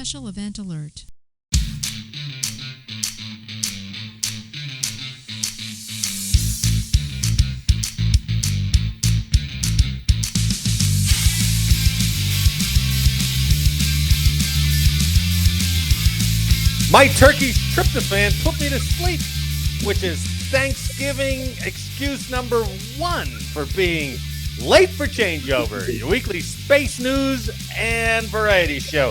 Special event alert. My turkey's tryptophan put me to sleep, which is Thanksgiving excuse number 1 for being late for Changeover, your weekly space news and variety show.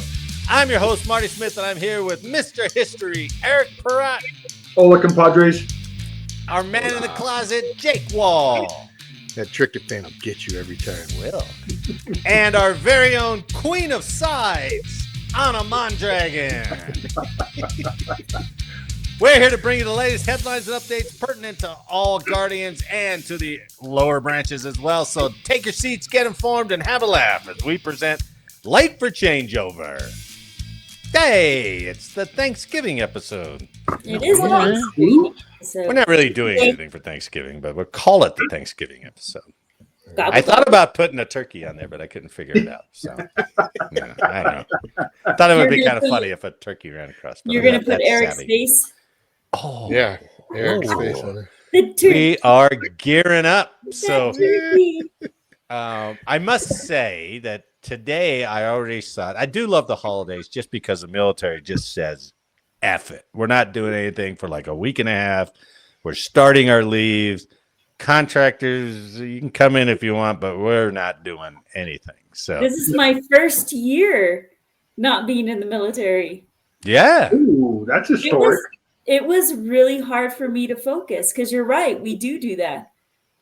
I'm your host, Marty Smith, and I'm here with Mr. History, Eric Perrott. Hola, compadres. Our man in the closet, Jake Wall. That tryptophan will get you every time. Will. And our very own Queen of Sides, Anna Mondragon. We're here to bring you the latest headlines and updates pertinent to all Guardians and to the lower branches as well. So take your seats, get informed, and have a laugh as we present Late for Changeover. Hey, it's the Thanksgiving episode. It is Thanksgiving. We're not really doing anything for Thanksgiving, but we'll call it the Thanksgiving episode. God, I thought about putting a turkey on there, but I couldn't figure it out. So, yeah, I don't know. I thought it would be kind of funny if a turkey ran across. You're going to put Eric's face? Oh, Yeah, Eric's face on it. The turkey. We are gearing up. So, turkey. I must say that today I already saw it. I do love the holidays just because the military just says, F it. We're not doing anything for like a week and a half. We're starting our leaves. Contractors, you can come in if you want, but we're not doing anything. So This is my first year not being in the military. yeah. Ooh, that's historic. It was really hard for me to focus because you're right. We do that.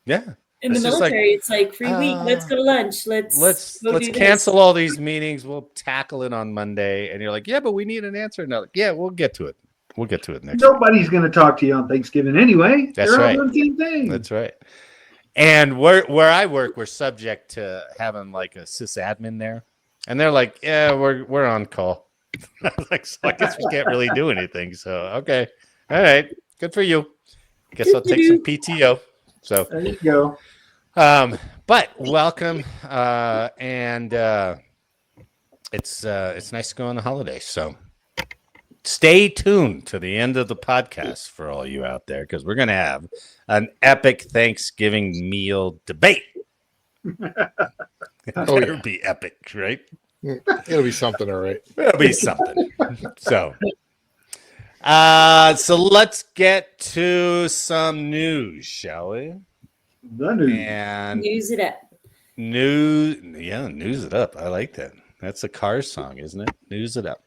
Yeah. In the It's just military, it's like free week. Let's go to lunch. Let's cancel all these meetings. We'll tackle it on Monday. And you're like, yeah, but we need an answer. No, yeah, we'll get to it. We'll get to it next week. Nobody's going to talk to you on Thanksgiving anyway. That's They're right. all doing the same thing. That's right. And where I work, we're subject to having like a sysadmin there. And they're like, yeah, we're on call. I was like, so I guess we can't really do anything. So, okay. All right. Good for you. Guess I'll take some PTO. So There you go. but welcome. And it's nice to go on the holidays. So stay tuned to the end of the podcast for all you out there, because we're going to have an epic Thanksgiving meal debate. Oh, It'll yeah. be epic, right? It'll be something, all right. It'll be something. So let's get to some news, shall we? The news. And Use it up. news it up. I like that. That's a Cars song, isn't it? News it up.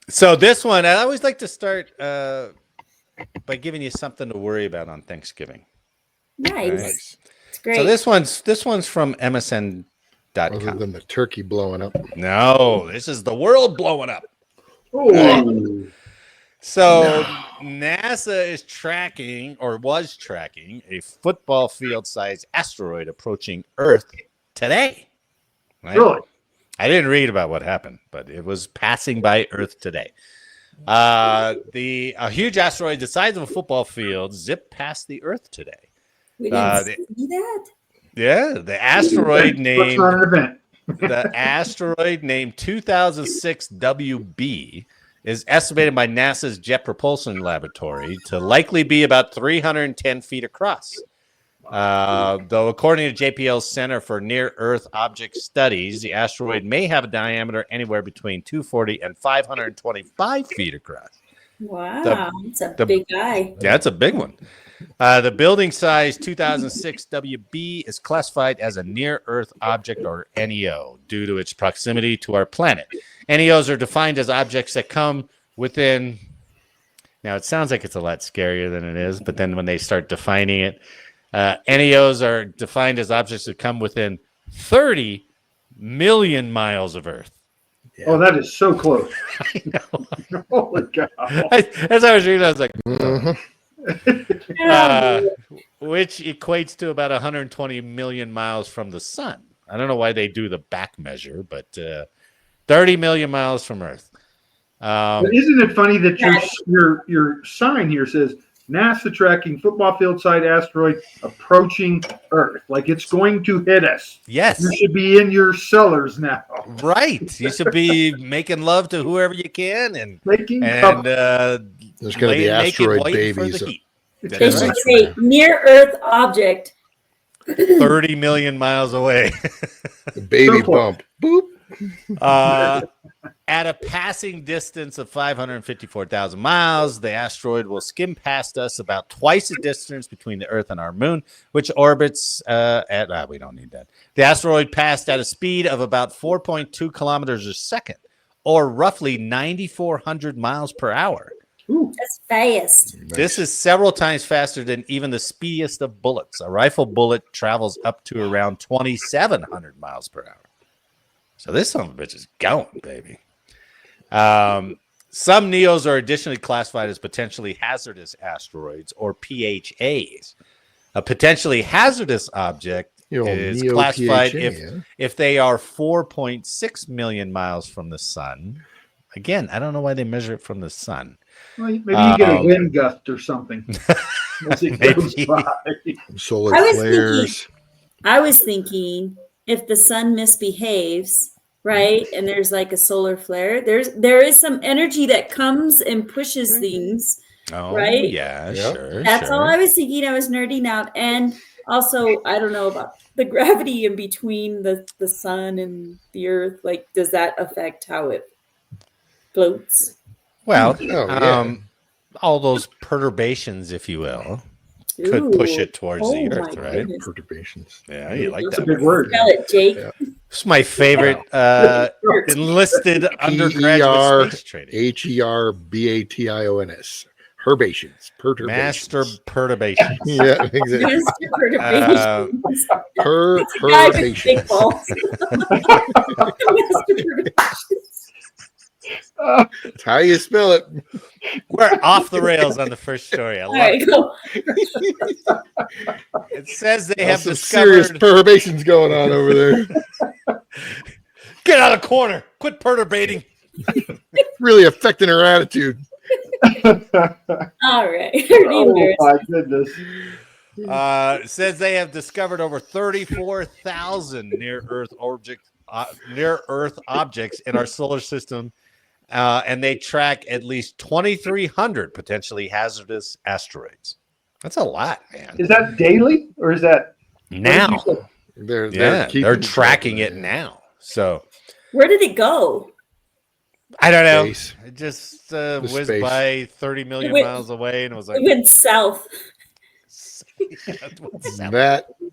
So this one, I always like to start by giving you something to worry about on Thanksgiving. Nice. Nice. It's great. So this one's from MSN.com. Other than the turkey blowing up. No, this is the world blowing up. Oh, So NASA is tracking, or was tracking, a football field-sized asteroid approaching Earth today. Right? really? I didn't read about what happened, but it was passing by Earth today. A huge asteroid the size of a football field zipped past the Earth today. We didn't see that. Yeah, the asteroid That's not an event. named 2006 WB is estimated by NASA's Jet Propulsion Laboratory to likely be about 310 feet across. Though according to JPL's Center for Near-Earth Object Studies, the asteroid may have a diameter anywhere between 240 and 525 feet across. Wow, it's a big guy. Yeah, it's a big one. The building size 2006 WB is classified as a near-Earth object, or NEO, due to its proximity to our planet. NEOs are defined as objects that come within... Now, it sounds like it's a lot scarier than it is, but then when they start defining it, NEOs are defined as objects that come within 30 million miles of Earth. Yeah. Oh, that is so close. I know. Holy cow. As I was reading, I was like... Mhm. Which equates to about 120 million miles from the sun. I don't know why they do the back measure, but 30 million miles from Earth. But isn't it funny that your sign here says NASA tracking football field side asteroid approaching Earth. Like it's going to hit us. Yes. You should be in your cellars now. Right. You should be making love to whoever you can and Making there's There's going to be asteroid babies. They should say near Earth object. 30 million miles away. Baby bump. Boop. At a passing distance of 554,000 miles, the asteroid will skim past us about twice the distance between the Earth and our moon, which orbits we don't need that. The asteroid passed at a speed of about 4.2 kilometers a second, or roughly 9,400 miles per hour. Ooh. That's fast. This is several times faster than even the speediest of bullets. A rifle bullet travels up to around 2,700 miles per hour. So this son of a bitch is going, baby. Some NEOs are additionally classified as potentially hazardous asteroids, or PHAs. A potentially hazardous object is Neo classified PHA, if they are 4.6 million miles from the sun. Again, I don't know why they measure it from the sun. Well, maybe you get a wind gust or something as it goes Maybe. by. Solar I was flares. I was thinking if the sun misbehaves, right, and there's like a solar flare, there is some energy that comes and pushes things. Oh, Right? yeah, Yep. sure. That's sure. all I was thinking. I was nerding out. And also, I don't know about the gravity in between the sun and the earth. Like, does that affect how it floats? Well, Oh, yeah. all those perturbations, if you will, could push it towards the Oh, Earth, my right? goodness. Perturbations. Yeah, you like That's a that. big word. Spell it, Jake. Yeah. It's my favorite enlisted undergraduate space training. HERBATIONS. Herbations. Perturbations. Master perturbations. Yeah, exactly. Master perturbations. Guy with big Perturbations. balls. Master perturbations. That's how you spell it. We're off the rails on the first story. I All love right, it. go. It says they There's have some serious discovered. perturbations going on over there. Get out of the corner. Quit perturbating. Really affecting her attitude. All right. Oh my goodness. It says they have discovered over 34,000 near-Earth objects in our solar system, and they track at least 2,300 potentially hazardous asteroids. That's a lot, man. Is that daily or is that Now, they're tracking it now. So Where did it go? I don't know. Space. It just whizzed space. by 30 million It went- miles away, and it was like, It went south.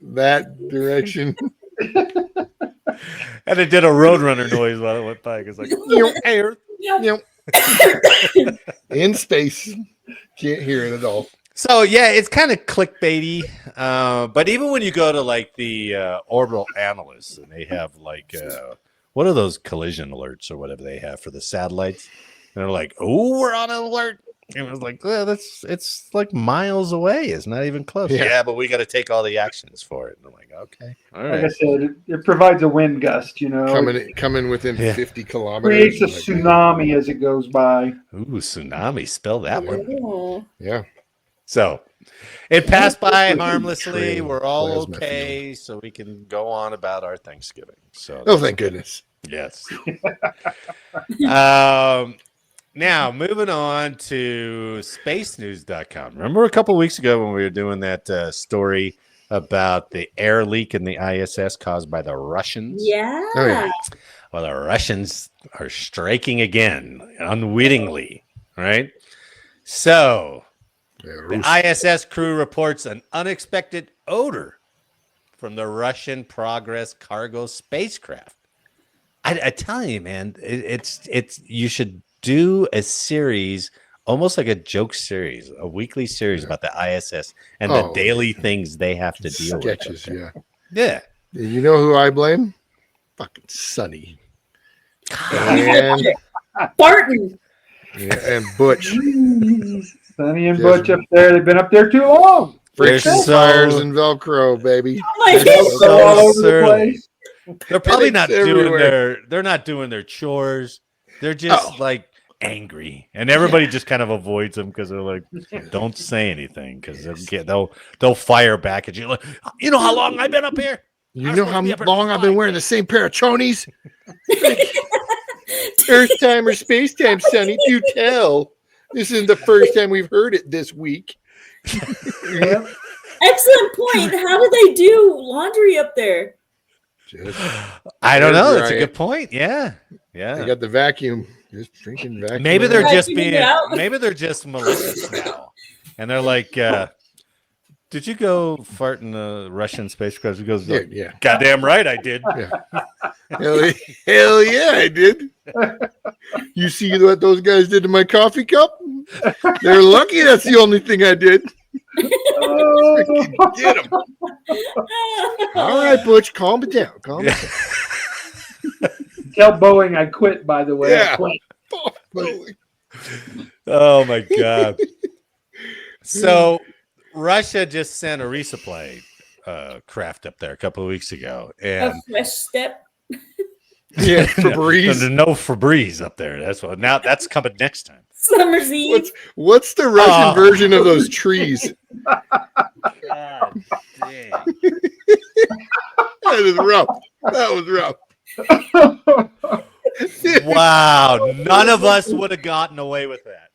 That direction. and it did a roadrunner noise while it went by. It's like, hey, Earth. In space. Can't hear it at all. So yeah, it's kind of clickbaity. But even when you go to like the orbital analysts, and they have like what are those collision alerts or whatever they have for the satellites? And they're like, "Oh, we're on an alert." And it was like, it's like miles away. It's not even close. Yeah, but we got to take all the actions for it. And I'm like, okay, all like I right. said, it provides a wind gust, you know. Coming within Yeah. 50 kilometers. Creates a tsunami as it goes by. Ooh, tsunami. Spell that one. Oh. Yeah. So it passed by harmlessly. Train We're all plasma okay, so we can go on about our Thanksgiving. So Oh, thank goodness. yes. Now moving on to spacenews.com. Remember a couple weeks ago when we were doing that story about the air leak in the ISS caused by the Russians? Yeah. Oh, yeah. Well, the Russians are striking again unwittingly, right? So the ISS crew reports an unexpected odor from the Russian Progress cargo spacecraft. I tell you, man, it's you should do a series, almost like a joke series, a weekly series about the ISS and the daily things they have to deal sketches, with. yeah. Yeah. You know who I blame? Fucking Sonny. And, Barton. and Butch. Sonny and Butch up there, they've been up there too long. They're Fires and Velcro, baby. Oh my They're goodness. so all over the surly. place. They're probably It's not everywhere. they're not doing their chores. They're just like angry, and everybody just kind of avoids them because they're like, "Don't say anything," because they'll fire back at you. Like, you know how long I've been up here? You know how long I've been wearing the same pair of chonies? Earth time or space time, Sonny? Do tell. This isn't the first time we've heard it this week. Yeah. Excellent point. How do they do laundry up there? I don't know. That's a Right. good point. Yeah, They yeah. got the vacuum. Just drinking vacuum. Maybe they're Vacuuming just it being. out. Maybe they're just malicious now, and they're like, "Did you go fart in the Russian spacecraft?" He goes, Yeah. "Goddamn right, I did." Hell yeah, I did. You see what those guys did to my coffee cup? They're lucky that's the only thing I did. Get them. All right, Butch, calm it down. Calm it down. Tell Boeing I quit, by the way. Yeah. I quit. Oh my god! So Russia just sent a resupply craft up there a couple of weeks ago, and A fresh step. Yeah, Febreze. no Febreze up there. That's what. Now that's coming next time. Summer's Eve. What's the Russian version of those trees? God damn. That is rough. That was rough. Wow, none of us would have gotten away with that.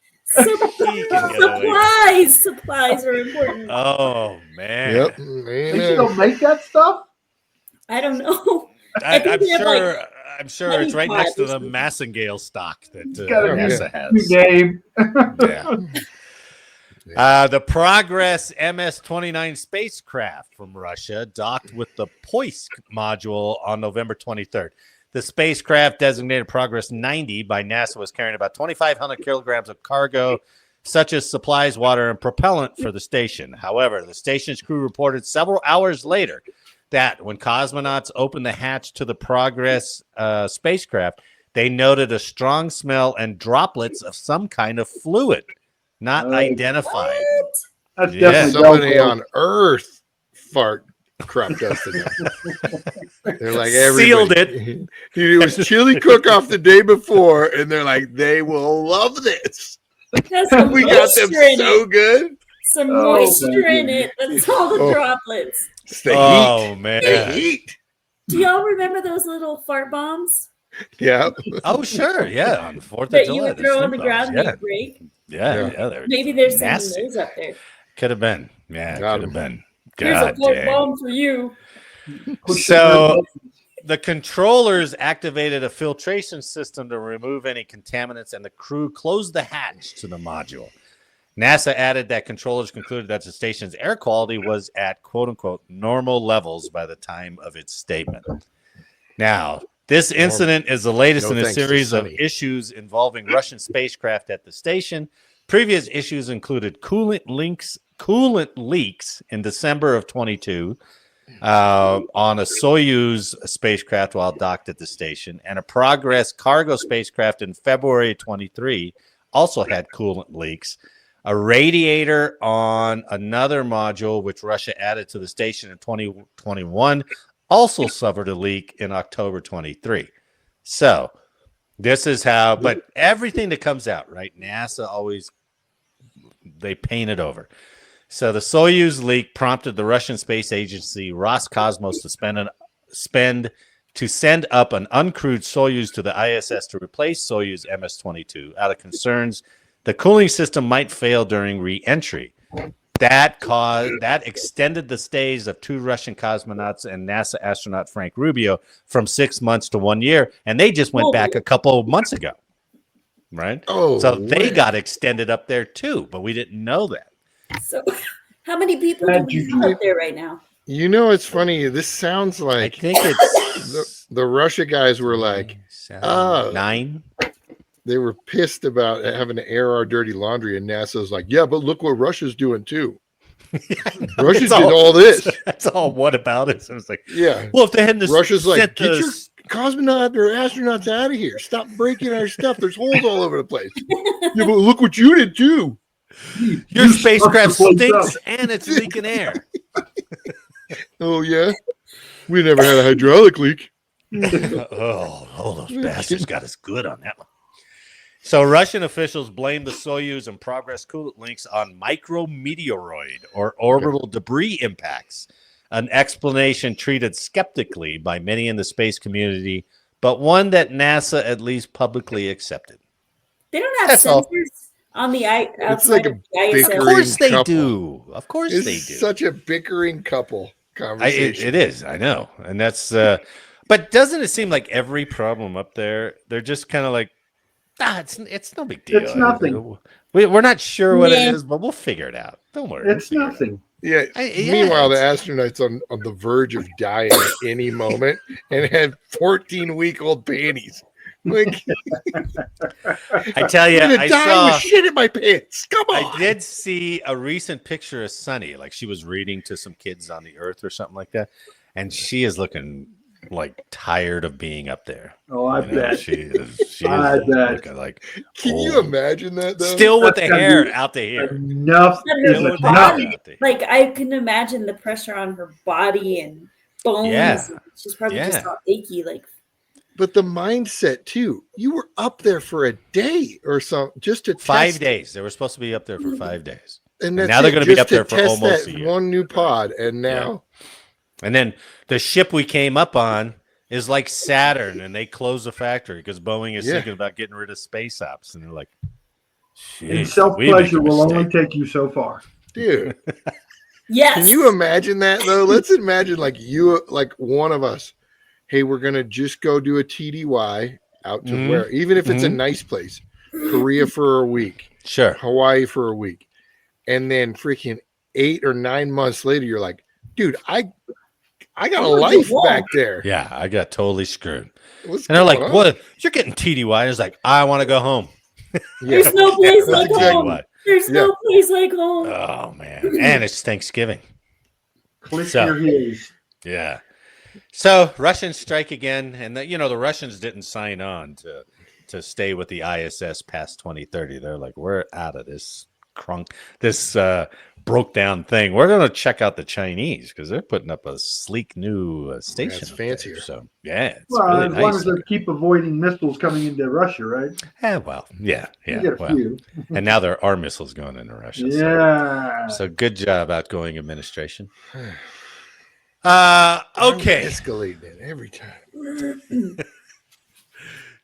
He can get away. Supplies are important. Oh man. Yep. They still make that stuff? I don't know. I, think I'm they have, sure. I'm sure it's right honeypot next to or the something. Massengale stock that gotta be NASA New has. name. Yeah. The Progress MS-29 spacecraft from Russia docked with the Poisk module on November 23rd. The spacecraft, designated Progress 90 by NASA, was carrying about 2,500 kilograms of cargo, such as supplies, water, and propellant for the station. However, the station's crew reported several hours later that when cosmonauts opened the hatch to the Progress spacecraft, they noted a strong smell and droplets of some kind of fluid, not identified. That's Yeah. definitely Somebody Velcro. on Earth fart crop dusted them. They're like, Sealed everybody. It was chili cook off the day before, and they're like, they will love this. Has some We got them moisture in so it. good. Some Oh, moisture thank in you. it. That's all the Oh. droplets. It's the Oh heat. man! The heat. Do y'all remember those little fart bombs Yeah. Oh sure, yeah. On the 4th of that July, you would the throw on the stink ground bombs. and you break? Yeah. They're Maybe they're sending nasty. those up there. Could have been. Yeah, Got could 'em. have been. Here's a God fart dang. bomb for you. So the controllers activated a filtration system to remove any contaminants, and the crew closed the hatch to the module. NASA added that controllers concluded that the station's air quality was at quote unquote normal levels by the time of its statement. Now, this incident is the latest No in a thanks to series of Sonny. issues involving Russian spacecraft at the station. Previous issues included coolant leaks in December of 22 on a Soyuz spacecraft while docked at the station, and a Progress cargo spacecraft in February 23 also had coolant leaks. A radiator on another module, which Russia added to the station in 2021, also suffered a leak in October 23. So this is how, but everything that comes out, right? NASA always, they paint it over. So the Soyuz leak prompted the Russian space agency Roscosmos to send up an uncrewed Soyuz to the ISS to replace Soyuz MS-22 out of concerns the cooling system might fail during re-entry. That extended the stays of 2 Russian cosmonauts and NASA astronaut Frank Rubio from 6 months to 1 year, and they just went back a couple of months ago, right? Oh, So they wow. got extended up there too, but we didn't know that. So, how many people do we have up there right now? You know, it's funny. This sounds I like think it's the Russia guys were like, 9. they were pissed about having to air our dirty laundry, and NASA's like, yeah, but look what Russia's doing too. Russia It's did all this. That's all. What about it? So it's like, Yeah. well, if they hadn't Russia's like, sent get the- your cosmonaut or astronauts out of here. Stop breaking our stuff. There's holes all over the place. Yeah, but look what you did too. your spacecraft stuck the place stinks and it's leaking air. Oh, yeah. We never had a hydraulic leak. Oh, those bastards got us good on that one. So Russian officials blame the Soyuz and Progress coolant leaks on micrometeoroid or orbital debris impacts, an explanation treated skeptically by many in the space community, but one that NASA at least publicly accepted. They don't have That's all. sensors on the outside like a of the ISS. Of bickering course they couple. do. Of course This they is do. such a bickering couple conversation. It is. I know. And that's, but doesn't it seem like every problem up there, they're just kind of like, it's no big deal. It's nothing. We're not sure what it Yeah. is, but we'll figure it out. Don't worry. It's we'll figure it nothing. Yeah. Yeah, Meanwhile, the it's- astronaut's on the verge of dying at any moment and had 14-week-old panties. Like, out. I tell you, I'm gonna I die saw. with shit in my pants. Come on. I did see a recent picture of Sunny, like she was reading to some kids on the Earth or something like that, and she is looking like tired of being up there. Oh, I You know, bet. she is I bet. looking like Can you old. imagine that, though? Still with the That's gotta hair be out to here. Enough But is Still her with the enough. hair out to here. Like I can imagine the pressure on her body and bones. Yeah. She's probably Yeah. just all achy. Like But the mindset, too. You were up there for a day or something just to 5 test, days. They were supposed to be up there for 5 days. And And that's now they're it, gonna be just up there to for test almost that a year. one new pod. And now, And then the ship we came up on is like Saturn, and they closed the factory because Boeing is Yeah. thinking about getting rid of space ops. And they're like, And "Jeez, self we made a pleasure will only mistake." take you so far. dude, yes. can you imagine that, though? Let's imagine, like, you, like one of us, hey, we're going to just go do a TDY out to Mhm. where, even if it's a Mhm. nice place, Korea for a week, Sure. Hawaii for a week. And then freaking 8 or 9 months later, you're like, dude, I got a life back there. Yeah, I got totally screwed. What's And they're like, going on? "What? You're getting TDY?" It's like, "I want to go home." Yeah. There's no place That's like exactly home. what. There's no place like home. Oh man, and it's Thanksgiving. Click So- your heels. Yeah. So Russians strike again, and the Russians didn't sign on to stay with the ISS past 2030. They're like, we're out of this broke down thing. We're going to check out the Chinese because they're putting up a sleek new station. it's up there. fancier. So yeah, it's Well, really as nice. long as they keep avoiding missiles coming into Russia, right? Well, yeah. You get a Well, few. and now there are missiles going into Russia. Yeah. So good job, outgoing administration. Okay. Escalating it every time.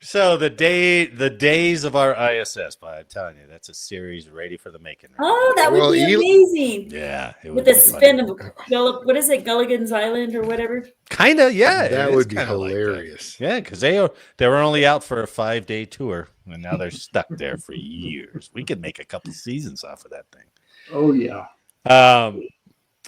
So the days of our ISS, but I'm telling you, that's a series ready for the making. Right Oh, that would Well, be Elon- amazing. now. Yeah, it With would the be spin funny. of what is it, Gulligan's Island or whatever? Kind of, yeah. That it is would be kinda like that. hilarious. Yeah, because they were only out for a 5-day tour, and now they're stuck there for years. We could make a couple seasons off of that thing. Oh yeah.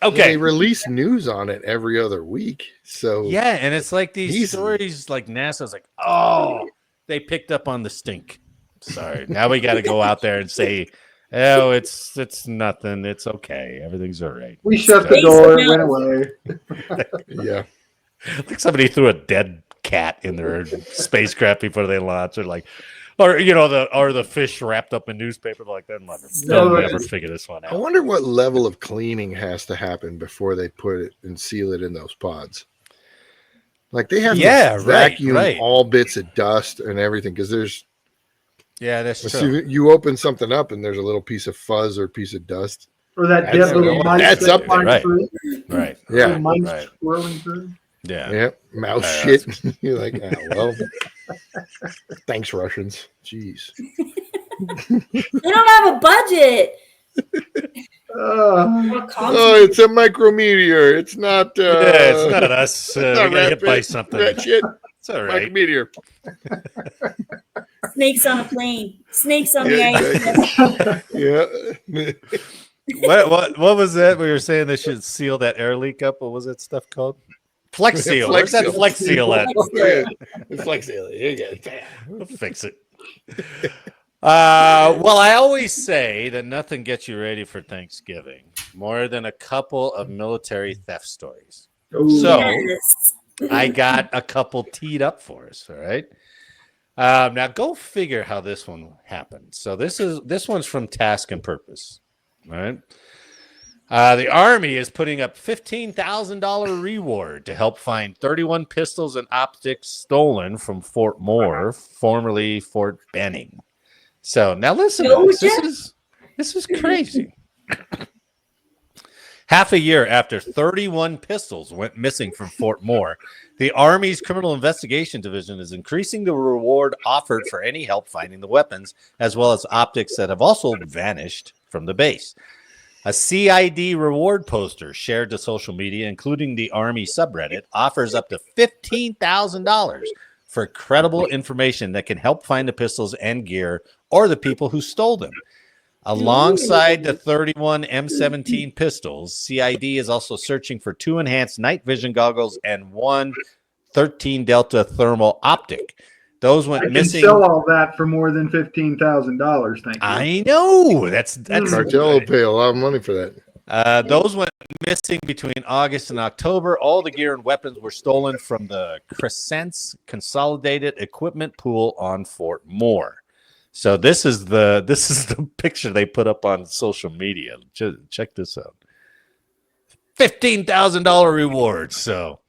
Okay. They release news on it every other week. So Yeah, and it's like these Easily. stories, like NASA's like, oh, they picked up on the stink. Sorry, now we got to go out there and say, oh, it's nothing. It's okay. Everything's all right. We shut the Space door and smells. went away. yeah. Like somebody threw a dead cat in their spacecraft before they launched. Or like, or the fish wrapped up in newspaper. Like that. They'll No, never figure this one I out. wonder what level of cleaning has to happen before they put it and seal it in those pods. Like they have Yeah, to right, vacuum right. all bits of dust and everything because there's Yeah, that's let's true. see, you open something up and there's a little piece of fuzz or piece of dust. Or that That's dead little up mice there, that right. fly through. Right. Yeah. Little mice Right. swirling through. Yeah. Yep. Mouse Yeah, shit. You're like, oh, well, thanks, Russians. Jeez. They don't have a budget. Uh, Oh, it's a micrometeor. It's not. Yeah, it's not us. We not got hit rat by pit, something. rat shit. It's all right. Micrometeor. Snakes on a plane. Snakes on the Yeah, ice. yeah. What was that? We were saying they should seal that air leak up. What was that stuff called? Flex seal. Where's that Flex flex seal at? It's flexible. We'll fix it. Well, I always say that nothing gets you ready for Thanksgiving more than a couple of military theft stories. oh, So- Yes. I got a couple teed up for us. All right. Now go figure how this one happened. So this one's from Task and Purpose. All right. The Army is putting up $15,000 reward to help find 31 pistols and optics stolen from Fort Moore, formerly Fort Benning. So now listen No, to this. Jeff. This is crazy. Half a year after 31 pistols went missing from Fort Moore, the Army's Criminal Investigation Division is increasing the reward offered for any help finding the weapons, as well as optics that have also vanished from the base. A CID reward poster shared to social media, including the Army subreddit, offers up to $15,000 for credible information that can help find the pistols and gear or the people who stole them. Alongside the 31 M17 pistols, CID is also searching for 2 enhanced night vision goggles and 1 13 Delta thermal optic. Those went I can missing. sell all that for more than $15,000. Thank you. I know. That's Cartel will pay a lot of money for that. those went missing between August and October. All the gear and weapons were stolen from the Crescent's Consolidated Equipment Pool on Fort Moore. So this is the picture they put up on social media. Check this out. $15,000 reward. So,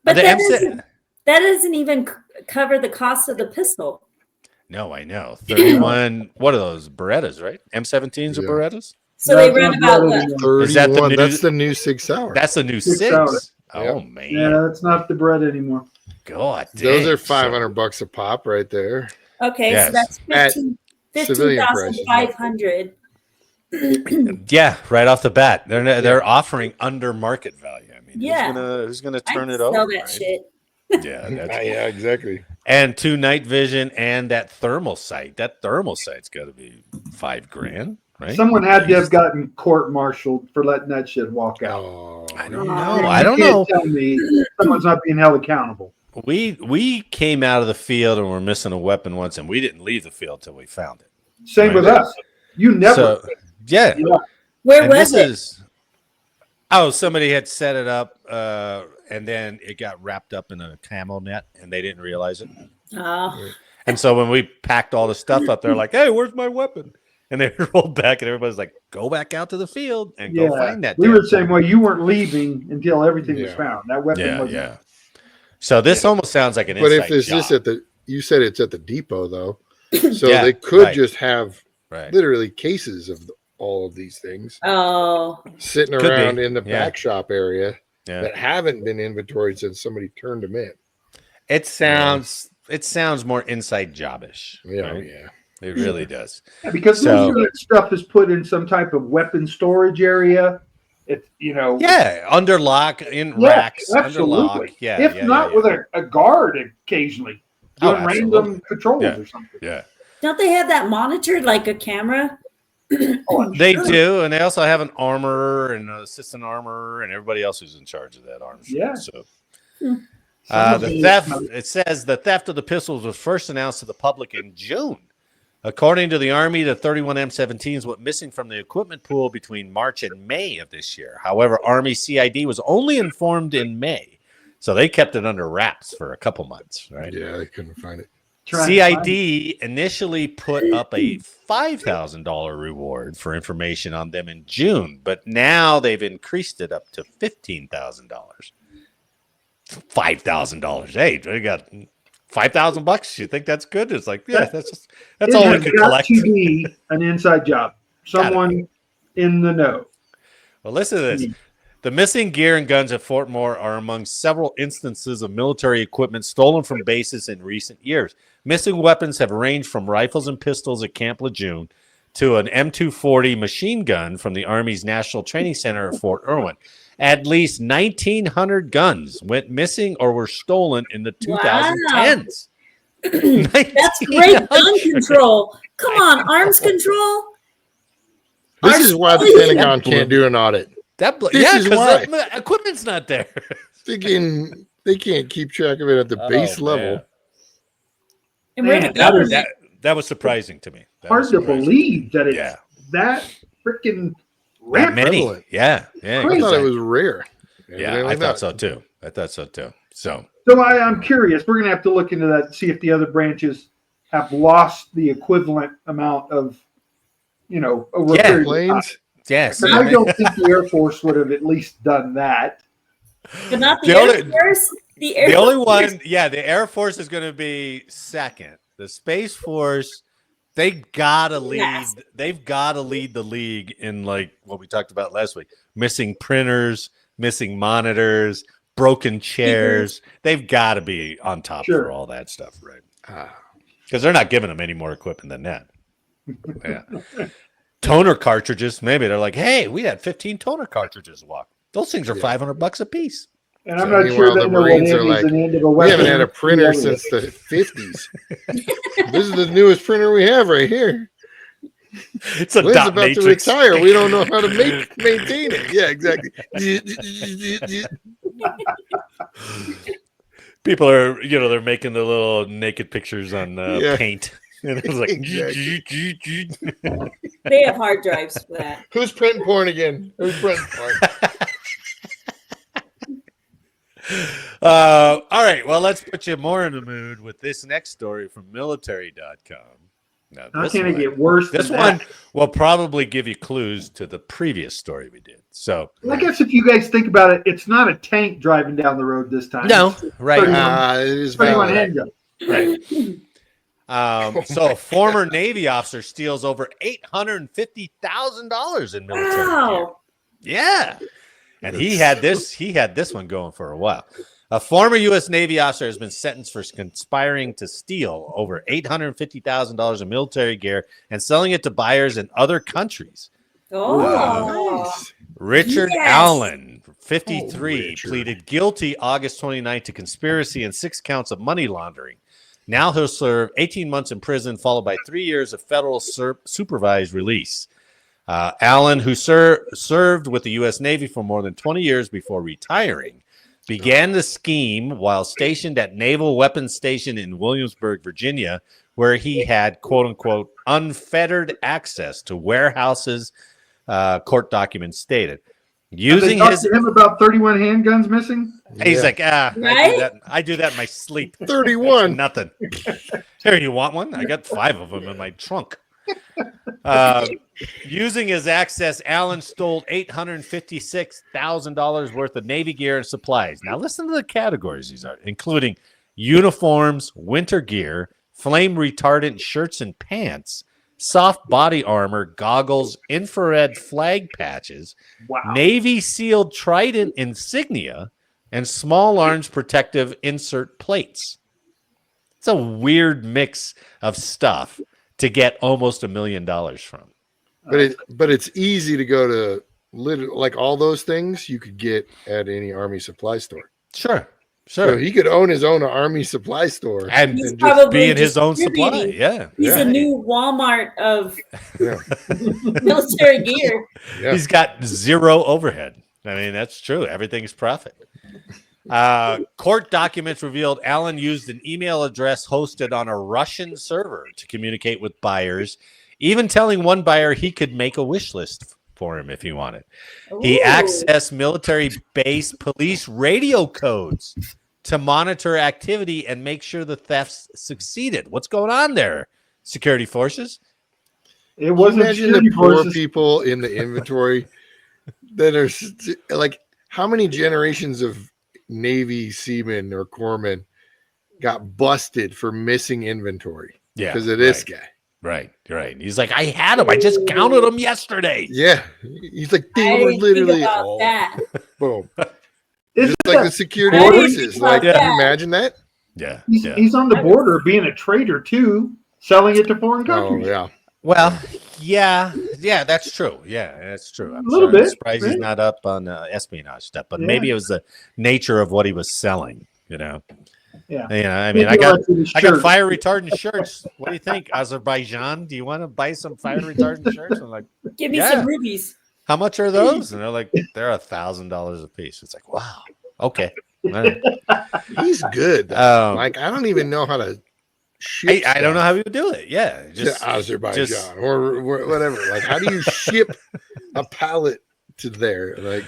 But that doesn't even cover the cost of the pistol. no, I know. 31. What are those Berettas? Right? M17s or Yeah. Berettas? So they run about what? 31. Is that the new- That's the new 6 Sauer. That's the new Six six. Sauer. Oh man, Yeah, that's not the bread anymore. God, Those dang. are $500 a pop right there. Okay, Yes. so that's At 15,500. Yeah, right off the bat, they're offering under market value. I mean, Yeah. who's gonna turn I'd it sell over? that right? shit. Yeah, that's, Yeah, exactly. and 2 night vision and that thermal sight. That thermal sight's got to be $5,000, right? Someone had to have gotten court-martialed for letting that shit walk out. Oh, I don't Oh. know. I don't You know. can't tell me someone's not being held accountable. We came out of the field and were missing a weapon once, and we didn't leave the field till we found it. Same with Right. us. You never. So, yeah. Yeah. Where And was it? Somebody had set it up, and then it got wrapped up in a camel net, and they didn't realize it. Oh, And so when we packed all the stuff up, they're like, "Hey, where's my weapon?" And they rolled back, and everybody's like, "Go back out to the field and go find that." We damn were the same thing." way. You weren't leaving until everything was Yeah. found. That weapon Yeah, was yeah. So this almost sounds like an but if inside it's just job. you said it's at the depot though, so Yeah, they could right. just have Right. literally cases of all of these things oh, sitting Could around be. in the Yeah. back shop area Yeah. that haven't been inventoried since somebody turned them in. It sounds more inside jobbish. Yeah, right? yeah. It really does. Yeah, because So- most of that stuff is put in some type of weapon storage area. It's Yeah, under lock, in Yeah, racks, under absolutely. lock. Yeah, if yeah, not yeah, with a guard occasionally Oh, doing absolutely. random patrols Yeah. or something. yeah. don't they have that monitored like a camera? Oh, I'm They sure. do, and they also have an armorer and an assistant armorer and everybody else who's in charge of that arm. Yeah. So Some of the these- theft. It says the theft of the pistols was first announced to the public in June. According to the Army, the 31 M17s went missing from the equipment pool between March and May of this year. However, Army CID was only informed in May, so they kept it under wraps for a couple months. Right? Yeah, they couldn't find it. trying to find it. CID initially put up a $5,000 reward for information on them in June, but now they've increased it up to $15,000. $5,000. Hey, we got $5,000. You think that's good? It's like, yeah, that's It all we has could got collect. to be an inside job. Someone in the know. Well, listen to this. The missing gear and guns at Fort Moore are among several instances of military equipment stolen from bases in recent years. Missing weapons have ranged from rifles and pistols at Camp Lejeune to an M240 machine gun from the Army's National Training Center at Fort Irwin. At least 1,900 guns went missing or were stolen in the 2010s. That's great gun control. Come on, arms control. This is why the Pentagon can't do an audit. This This is why. the equipment's not there. They can't keep track of it at the base level. And where Man, the that gun is- That was surprising to me. That Hard was to surprising. believe that it's Yeah. that freaking That rampant. many. prevalent. Yeah. I thought exactly. it was rare. Yeah, Evidently I thought not. so too. So So I'm curious. We're going to have to look into that, see if the other branches have lost the equivalent amount of, over a Yeah, period of time. Planes. yes. But I don't think the Air Force would have at least done that. But not the, The Air only- Force. The Air The only Force. one, the Air Force is going to be second. The Space Force They've got to lead. Yes. They've got to lead the league in like what we talked about last week: missing printers, missing monitors, broken chairs. They've got to be on top Sure. for all that stuff, right? Because they're not giving them any more equipment than that. Yeah. Toner cartridges. Maybe they're like, hey, we had 15 toner cartridges walk. Those things are $500 a piece. And I'm So not sure meanwhile, they the know what Marines are Andy's like, an end of a We weapon. haven't had a printer since the 50s. This is the newest printer we have right here. It's a Lynn's dot about to matrix. retire. We don't know how to maintain it. Yeah, exactly. People are, they're making the little naked pictures on Yeah. paint. And it's like, They have hard drives for that. Who's printing porn again? Who's printing porn? all right. Well, let's put you more in the mood with this next story from military.com. Now, How this can it one- get worse This than one that? will probably give you clues to the previous story we did. So, I guess if you guys think about it, it's not a tank driving down the road this time. no, It's right. 31 It is 31 valid. handgun. Right. So, a former Navy officer steals over $850,000 in military gear. Wow. Yeah. And he had this one going for a while. A former U.S. Navy officer has been sentenced for conspiring to steal over $850,000 in military gear and selling it to buyers in other countries. Oh. Nice. Richard Yes. Allen, 53, Oh, Richard. pleaded guilty August 29th to conspiracy and 6 counts of money laundering. Now he'll serve 18 months in prison, followed by 3 years of federal supervised release. Allen, who served with the U.S. Navy for more than 20 years before retiring, began the scheme while stationed at Naval Weapons Station in Williamsburg, Virginia, where he had, quote unquote, unfettered access to warehouses, court documents stated. Have they Using talked his, to him about 31 handguns missing? he's Yeah. like, Right? I do that in my sleep. 31. Nothing. Here, you want one? I got 5 of them in my trunk. Using his access, Allen stole $856,000 worth of Navy gear and supplies. Now, listen to the categories these are, including uniforms, winter gear, flame retardant shirts and pants, soft body armor, goggles, infrared flag patches, Wow. Navy sealed Trident insignia, and small arms protective insert plates. It's a weird mix of stuff to get almost $1 million from. But it's easy to go to like all those things you could get at any army supply store. Sure. So he could own his own army supply store And He's and probably be in his own supply. distributing. Yeah. He's yeah. a new Walmart of yeah, military gear. yeah. He's got zero overhead. I mean, that's true. Everything's profit. Court documents revealed Allen used an email address hosted on a Russian server to communicate with buyers, even telling one buyer he could make a wish list for him if he wanted. He Ooh. accessed military base police radio codes to monitor activity and make sure the thefts succeeded. What's going on there, security forces? It wasn't Imagine the security poor forces. people in the inventory that are like, how many generations of Navy seamen or corpsmen got busted for missing inventory Yeah, because of this guy? Right. He's like, I had them. I just counted them yesterday. Yeah, he's like, I they were didn't literally think about all that. boom. Isn't Just like the that- security I didn't forces. think about Like, can you that. imagine that? Yeah. he's on the border being a traitor too, selling it to foreign Oh countries. yeah, Well, yeah, that's true. Yeah, that's true. I'm A little sorry. I'm bit, surprised he's right? not up on espionage stuff, but Yeah. maybe it was the nature of what he was selling. Yeah. I mean, I Maybe got like with his I got shirt. fire retardant shirts. What do you think, Azerbaijan? Do you want to buy some fire retardant shirts? I'm like, Give me Yeah. some rubies. how much are those? And they're like, they're $1,000 a piece. It's like, wow, okay. All right. he's good. though. Um, Like, I don't even know how to ship. I don't know how he would do it. Yeah, stuff to Azerbaijan or whatever. Like, how do you ship a pallet to there? Like,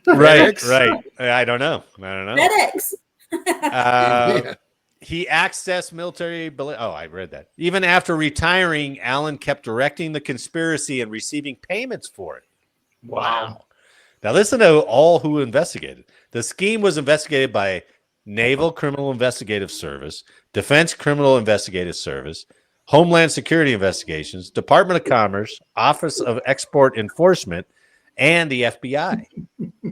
right. FedEx? I don't know. FedEx. yeah. He accessed military. I read that. Even after retiring, Allen kept directing the conspiracy and receiving payments for it. Wow. Now listen to all who investigated. The scheme was investigated by Naval Criminal Investigative Service, Defense Criminal Investigative Service, Homeland Security Investigations, Department of Commerce, Office of Export Enforcement, and the FBI.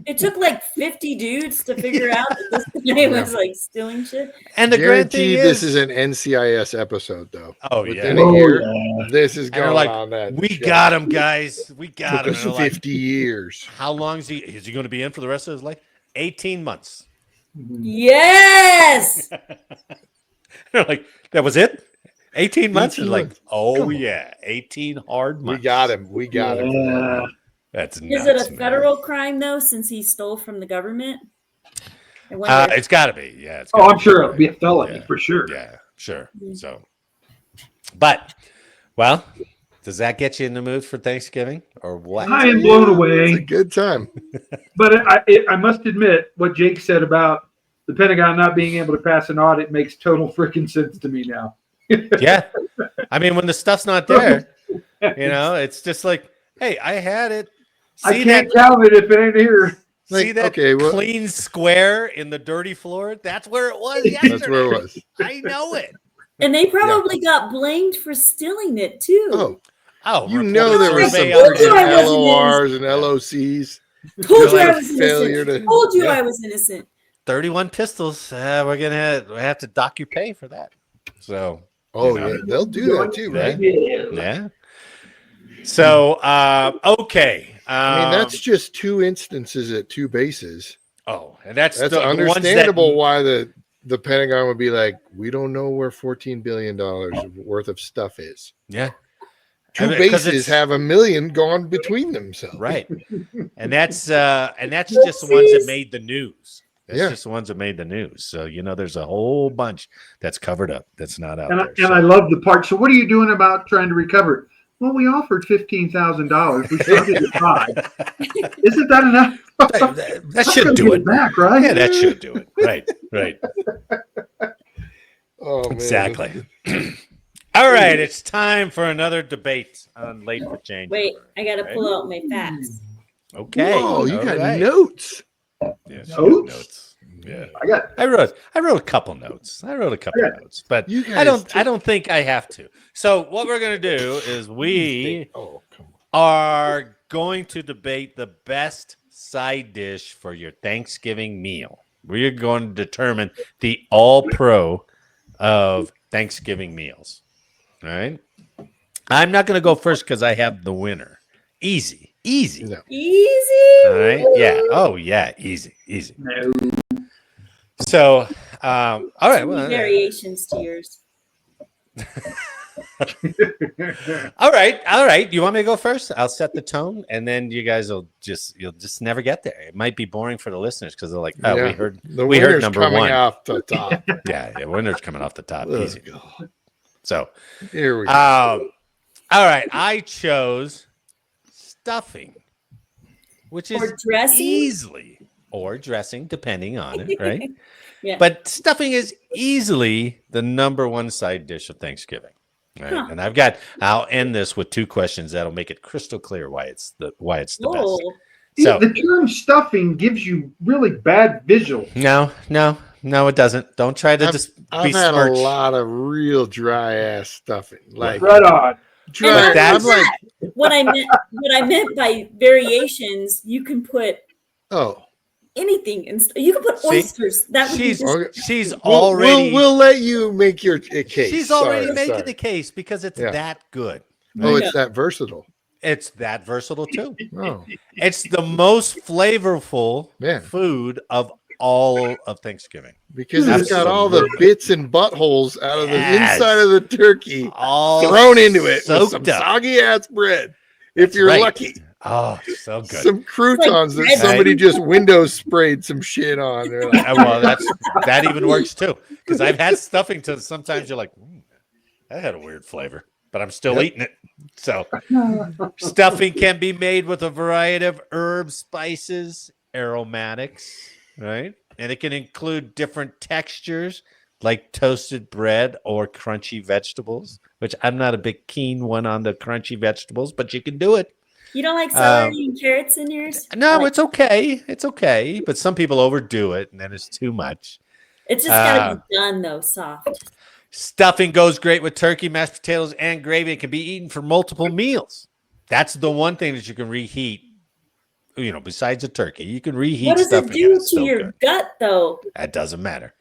It took like 50 dudes to figure out that this guy was like stealing shit. And the grand thing Guaranteed is, this is an NCIS episode, though. oh Within yeah, a year, yeah. this is and they're going like, on that. we show. got him, guys. We got Took him. us And they're like, 50 years. how long is he going to be in for the rest of his life? 18 months. Yes. They're like, that was it? 18 months? 18 And like, months. oh Come on. yeah, 18 hard months. We got him. We got him. For that. Yeah. That's Is nuts, it a man. federal crime though, since he stole from the government? I wonder. It's got to be. Yeah. It's Oh, gotta I'm sure it'll be a felony Yeah. for sure. Yeah, sure. Mm. So, but, well, does that get you in the mood for Thanksgiving or what? I am blown It's a away. good time. But I must admit, what Jake said about the Pentagon not being able to pass an audit makes total freaking sense to me now. Yeah. I mean, when the stuff's not there, it's just like, hey, I had it. I See can't that? count it if it ain't here. See Like, that okay, well- clean square in the dirty floor? That's where it was yesterday. That's where it was. I know it. and they probably got blamed for stealing it too. Oh, Oh, you report know there was some survey Told you freaking I wasn't LORs and LOCs. Told you Like I a was failure innocent. to- Told you Yeah. I was innocent. 31 pistols. We're gonna have to dock your pay for that. So, Oh, You know. yeah. They'll do that too, right? Yeah. yeah. So, okay. I mean, that's just 2 instances at 2 bases. and that's That's the ones that- understandable why the Pentagon would be like, we don't know where $14 billion worth of stuff is. Yeah. 2 I mean, 'cause bases it's- have $1 million gone between themselves. Right. And that's just the ones that made the news. That's Yeah. just the ones that made the news. So, there's a whole bunch that's covered up that's not out And, there. and I love the part. So what are you doing about trying to recover it? Well, we offered $15,000. We started at 5. Isn't that enough? that should do it. Back, right? Yeah, that should do it. Right. Oh, man. Exactly. All right, it's time for another debate on Late for Change. Wait, I gotta pull out my facts. Okay. Oh, you all got right. notes. Yeah, she got Notes? notes. Yeah. I got I wrote a couple notes. Notes, but You I guys don't think I have to. So what we're gonna do is we Oh, come on. are going to debate the best side dish for your Thanksgiving meal. We are going to determine the all-pro of Thanksgiving meals. All right. I'm not going to go first because I have the winner. Easy. No. Easy. All right. Yeah. Oh, yeah. Easy. no. So, all right. Well, Variations to yours. all right. You want me to go first? I'll set the tone, and then you guys you'll just never get there. It might be boring for the listeners because they're like, oh, Yeah. we heard The we heard winner's number coming 1. off the top. Yeah, winner's coming off the top. Ugh. Easy. So, Here we go. all right. I chose stuffing, which is Or dressing? easily or dressing, depending on it, right? Yeah. But stuffing is easily the number 1 side dish of Thanksgiving. Right? Huh. And I'll end this with 2 questions that'll make it crystal clear why it's the best. Oh, So the term stuffing gives you really bad visual. no, it doesn't. Don't try to just I've had besmirch. a lot of real dry ass stuffing. Like Right on. dry. And that's- I'm like, what I meant by variations, you can put oh, anything in. You can put See? oysters. That would She's be just, okay. she's We'll- already We'll let you make your case. she's already Sorry, making sorry. the case because it's Yeah. that good. Oh, it's that versatile. It's that versatile too. Oh, It's the most flavorful Yeah. food of all of Thanksgiving. because it's got all the bits and buttholes out of the Yes. inside of the turkey All thrown into it with some soaked up. soggy ass bread. If you're right. lucky, Oh, so good. some croutons that bread. somebody just window sprayed some shit on. They're like, Well, that even works too. Because I've had stuffing to sometimes you're like, that had a weird flavor, but I'm still Yep. eating it. So stuffing can be made with a variety of herbs, spices, aromatics, right? And it can include different textures like toasted bread or crunchy vegetables, which I'm not a big keen one on the crunchy vegetables, but you can do it. you don't like celery and carrots in yours? No, Like, it's okay. It's okay. But some people overdo it and then it's too much. it's just gotta be done though, soft. Stuffing goes great with turkey, mashed potatoes, and gravy. It can be eaten for multiple meals. That's the one thing that you can reheat. Besides a turkey, you can reheat What does it stuffing. and do it's to still your good. gut, though? That doesn't matter.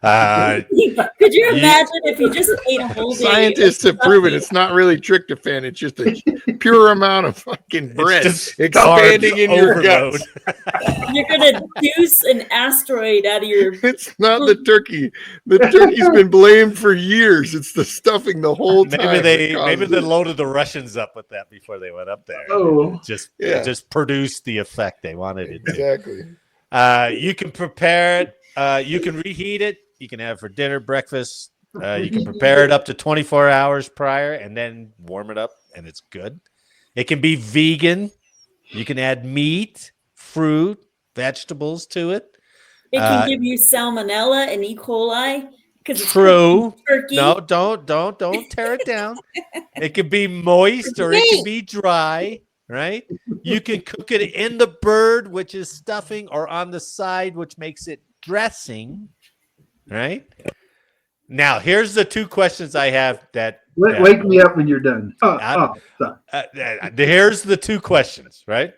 Could you imagine if you just ate a whole day? Scientists have proven it's not really tryptophan. It's just a pure amount of fucking bread just expanding carbs in your overload. guts. You're gonna juice an asteroid out of your. It's not the turkey. The turkey's been blamed for years. It's the stuffing the whole time. Maybe they loaded the Russians up with that before they went up there. Oh. It just produced the effect they wanted it to. Exactly. You can prepare it. You can reheat it. You can have it for dinner, breakfast. You can prepare it up to 24 hours prior and then warm it up, and it's good. It can be vegan. You can add meat, fruit, vegetables to it. It can give you salmonella and E. coli because it's True. turkey. No, don't tear it down. It can be moist or it can be dry, right? You can cook it in the bird, which is stuffing, or on the side, which makes it dressing, right? Now, here's the two questions I have that Wake me up when you're done. Here's the two questions, right?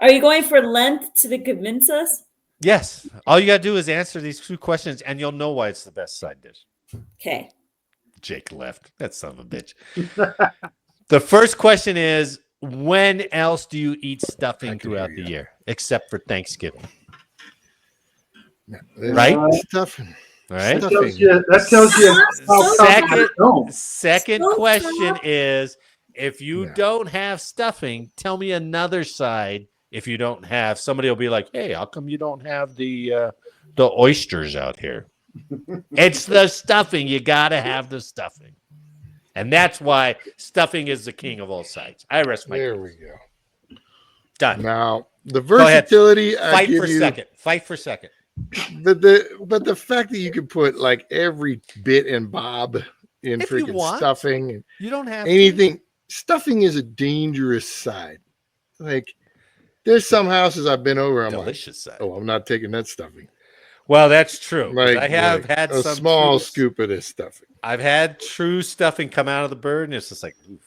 Are you going for length to convince us? Yes. All you got to do is answer these two questions, and you'll know why it's the best side dish. Okay. Jake left. That son of a bitch. The first question is, when else do you eat stuffing throughout the year, except for Thanksgiving? Right? Stuffing. All right. That tells you. Second question is, if you don't have stuffing, tell me another side. If you don't have, somebody will be like, "Hey, how come you don't have the oysters out here?" It's the stuffing. You got to have the stuffing, and that's why stuffing is the king of all sides. I rest my case. There we go. Done. Now the versatility. Fight for second. But the fact that you could put like every bit and bob in freaking stuffing, and you don't have anything. Stuffing is a dangerous side. Like, there's some houses I've been over. Delicious side. Oh, I'm not taking that stuffing. Well, that's true. Like, I have had a some small scoop of this stuffing. I've had true stuffing come out of the bird, and it's just like, oof.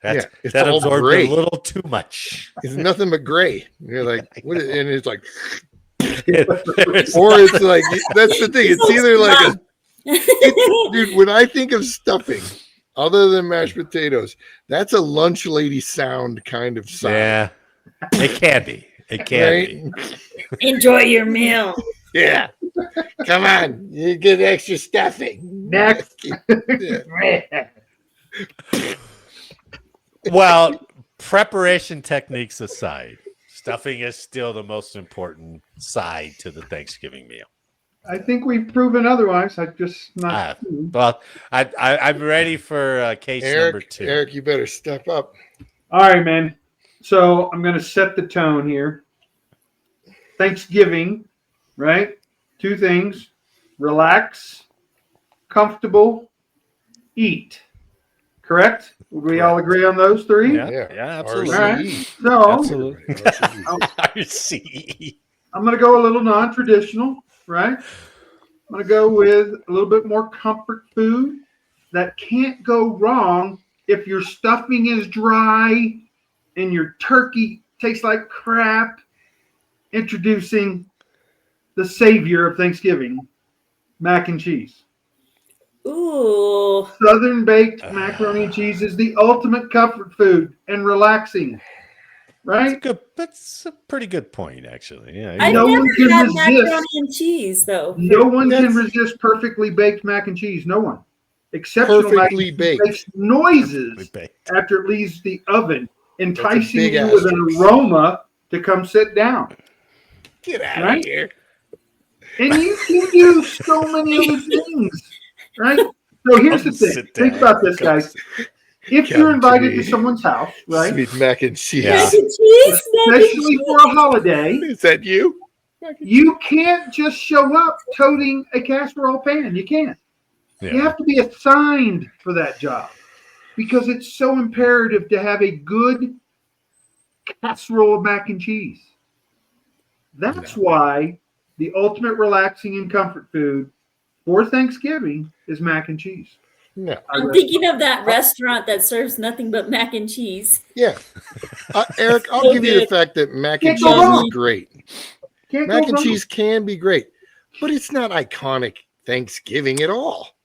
It's that all absorbed gray. a little too much. It's nothing but gray. And you're like, what is, and it's like, or it's like, that's the thing. It's either like dude, when I think of stuffing, other than mashed potatoes, that's a lunch lady sound kind of side. Yeah, it can be. It can be. Enjoy your meal. Yeah. Come on. You get extra stuffing. Next. Well, preparation techniques aside, stuffing is still the most important side to the Thanksgiving meal. I think we've proven otherwise. I just not. Well, I'm ready for case number 2. Eric, you better step up. All right, man. So I'm going to set the tone here. Thanksgiving, right? 2 things: relax, comfortable, eat. Correct? Would we all agree on those 3? Yeah, absolutely. All right. So absolutely. I'm going to go a little non-traditional, right? I'm going to go with a little bit more comfort food that can't go wrong if your stuffing is dry and your turkey tastes like crap. Introducing the savior of Thanksgiving, mac and cheese. Ooh. Southern baked macaroni and cheese is the ultimate comfort food and relaxing. Right? That's a pretty good point, actually. Yeah. I've never had macaroni and cheese, though. No one can resist perfectly baked mac and cheese. No one. Exceptional mac and cheese makes noises after it leaves the oven, enticing you with an aroma to come sit down. Get out of here. And you can do so many other things, right? So here's the thing. Think about this, guys. If you're invited to someone's house, right? Sweet mac and cheese. Mac and cheese? Especially for a holiday. Is that you? You can't just show up toting a casserole pan. You can't. Yeah. You have to be assigned for that job because it's so imperative to have a good casserole of mac and cheese. That's why the ultimate relaxing and comfort food for Thanksgiving is mac and cheese. No. I'm thinking of that restaurant that serves nothing but mac and cheese. Yeah. Eric, I'll So give you the good. fact that mac Can't and go cheese is wrong. great. Can't Mac go and wrong. cheese can be great, but it's not iconic Thanksgiving at all.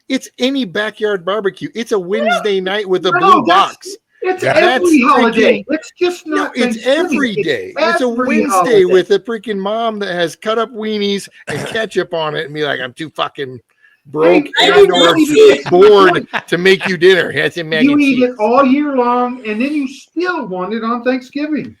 It's any backyard barbecue. It's a Wednesday night with a No, blue that's- box. It's Yeah, every that's holiday. freaking- It's just No, not it's Thanksgiving. every day. It's a every Wednesday holiday. with a freaking mom that has cut up weenies and ketchup on it and be like, I'm too fucking broke Hey, I and did or not see- bored to make you dinner. That's in mac You and eat cheese. it all year long, and then you still want it on Thanksgiving.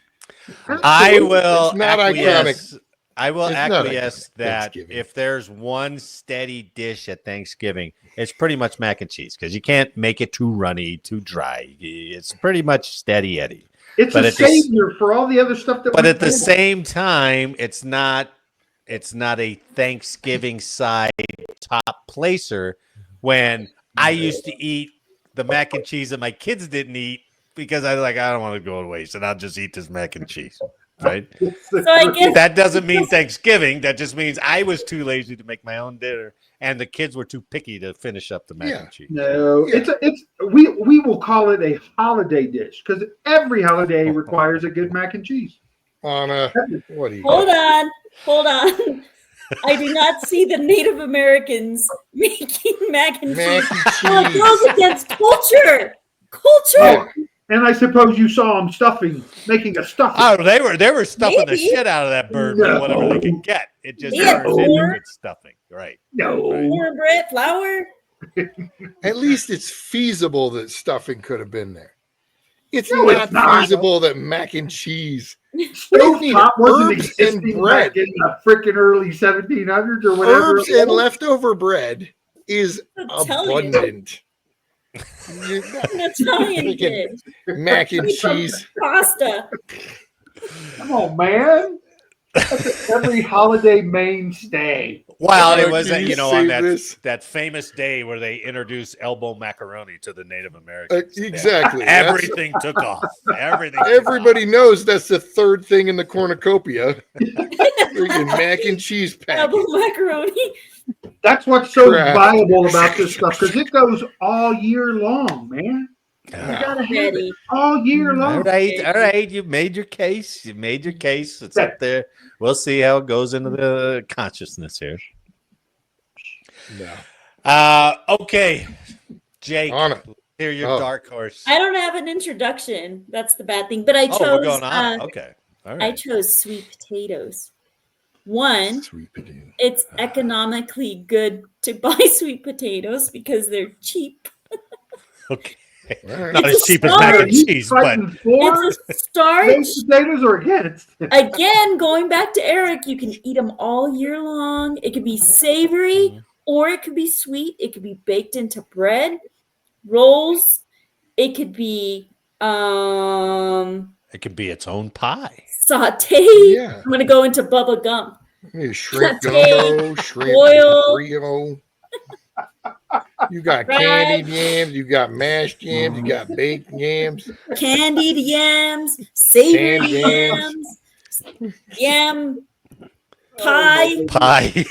I will It's not acquiesce. I will It's not acquiesce iconic that Thanksgiving. if there's one steady dish at Thanksgiving, it's pretty much mac and cheese because you can't make it too runny, too dry. It's pretty much steady Eddie. It's But a at the s- savior for all the other stuff that. But we at the do. same time, it's not a Thanksgiving side top placer when I used to eat the mac and cheese that my kids didn't eat because I was like, I don't want to go to waste and I'll just eat this mac and cheese. Right? So I guess That doesn't mean Thanksgiving. That just means I was too lazy to make my own dinner and the kids were too picky to finish up the mac Yeah. and cheese. No, Yeah. we will call it a holiday dish because every holiday requires a good mac and cheese. On a what do you hold on. I do not see the Native Americans making mac and Mac cheese. and So it cheese. goes against culture. Oh, and I suppose you saw them making a stuffing. Oh, they were stuffing the Maybe. shit out of that bird with whatever they could get. It just They had turns into corn. good stuffing. Right. No, Cornbread, flour. At least it's feasible that stuffing could have been there. It's No, not it's not. feasible that mac and cheese. stovetop wasn't Herbs existing and bread. back in the freaking early 1700s or whatever. Herbs it and was. leftover bread is I'm telling you. abundant. An Italian Freaking kid. mac and cheese. Pasta. Come on, man. That's every holiday mainstay. Well, it Oh, was can you on save that famous day where they introduced elbow macaroni to the Native Americans. Exactly. Everything took off. Everything. took Everybody off. knows that's the third thing in the cornucopia. Freaking mac and cheese packet. Double macaroni. That's what's so Crap. viable about this stuff because it goes all year long, man. You gotta have it Ready. all year All long. right. You made your case. It's up there. We'll see how it goes into the consciousness here. No. Okay, Jake. On it. Here, your Oh. dark horse. I don't have an introduction. That's the bad thing. But I chose. we're going on. Okay. All I right. chose sweet potatoes. One, Sweet potato. it's economically good to buy sweet potatoes because they're cheap. Okay. All right. Not It's as cheap as a mac start. and cheese, but Fighting for It's a starch. those potatoes or against. Again, going back to Eric, you can eat them all year long. It could be savory or it could be sweet. It could be baked into bread, rolls. It could be it could be its own pie. saute. Yeah. I'm gonna go into bubba gum. You shrimp Saute, gumbo, shrimp oil. Rio. You got Fried. candied yams, you got mashed yams, you got baked yams. Candied yams, savory Canned yams. yam pie, Pie.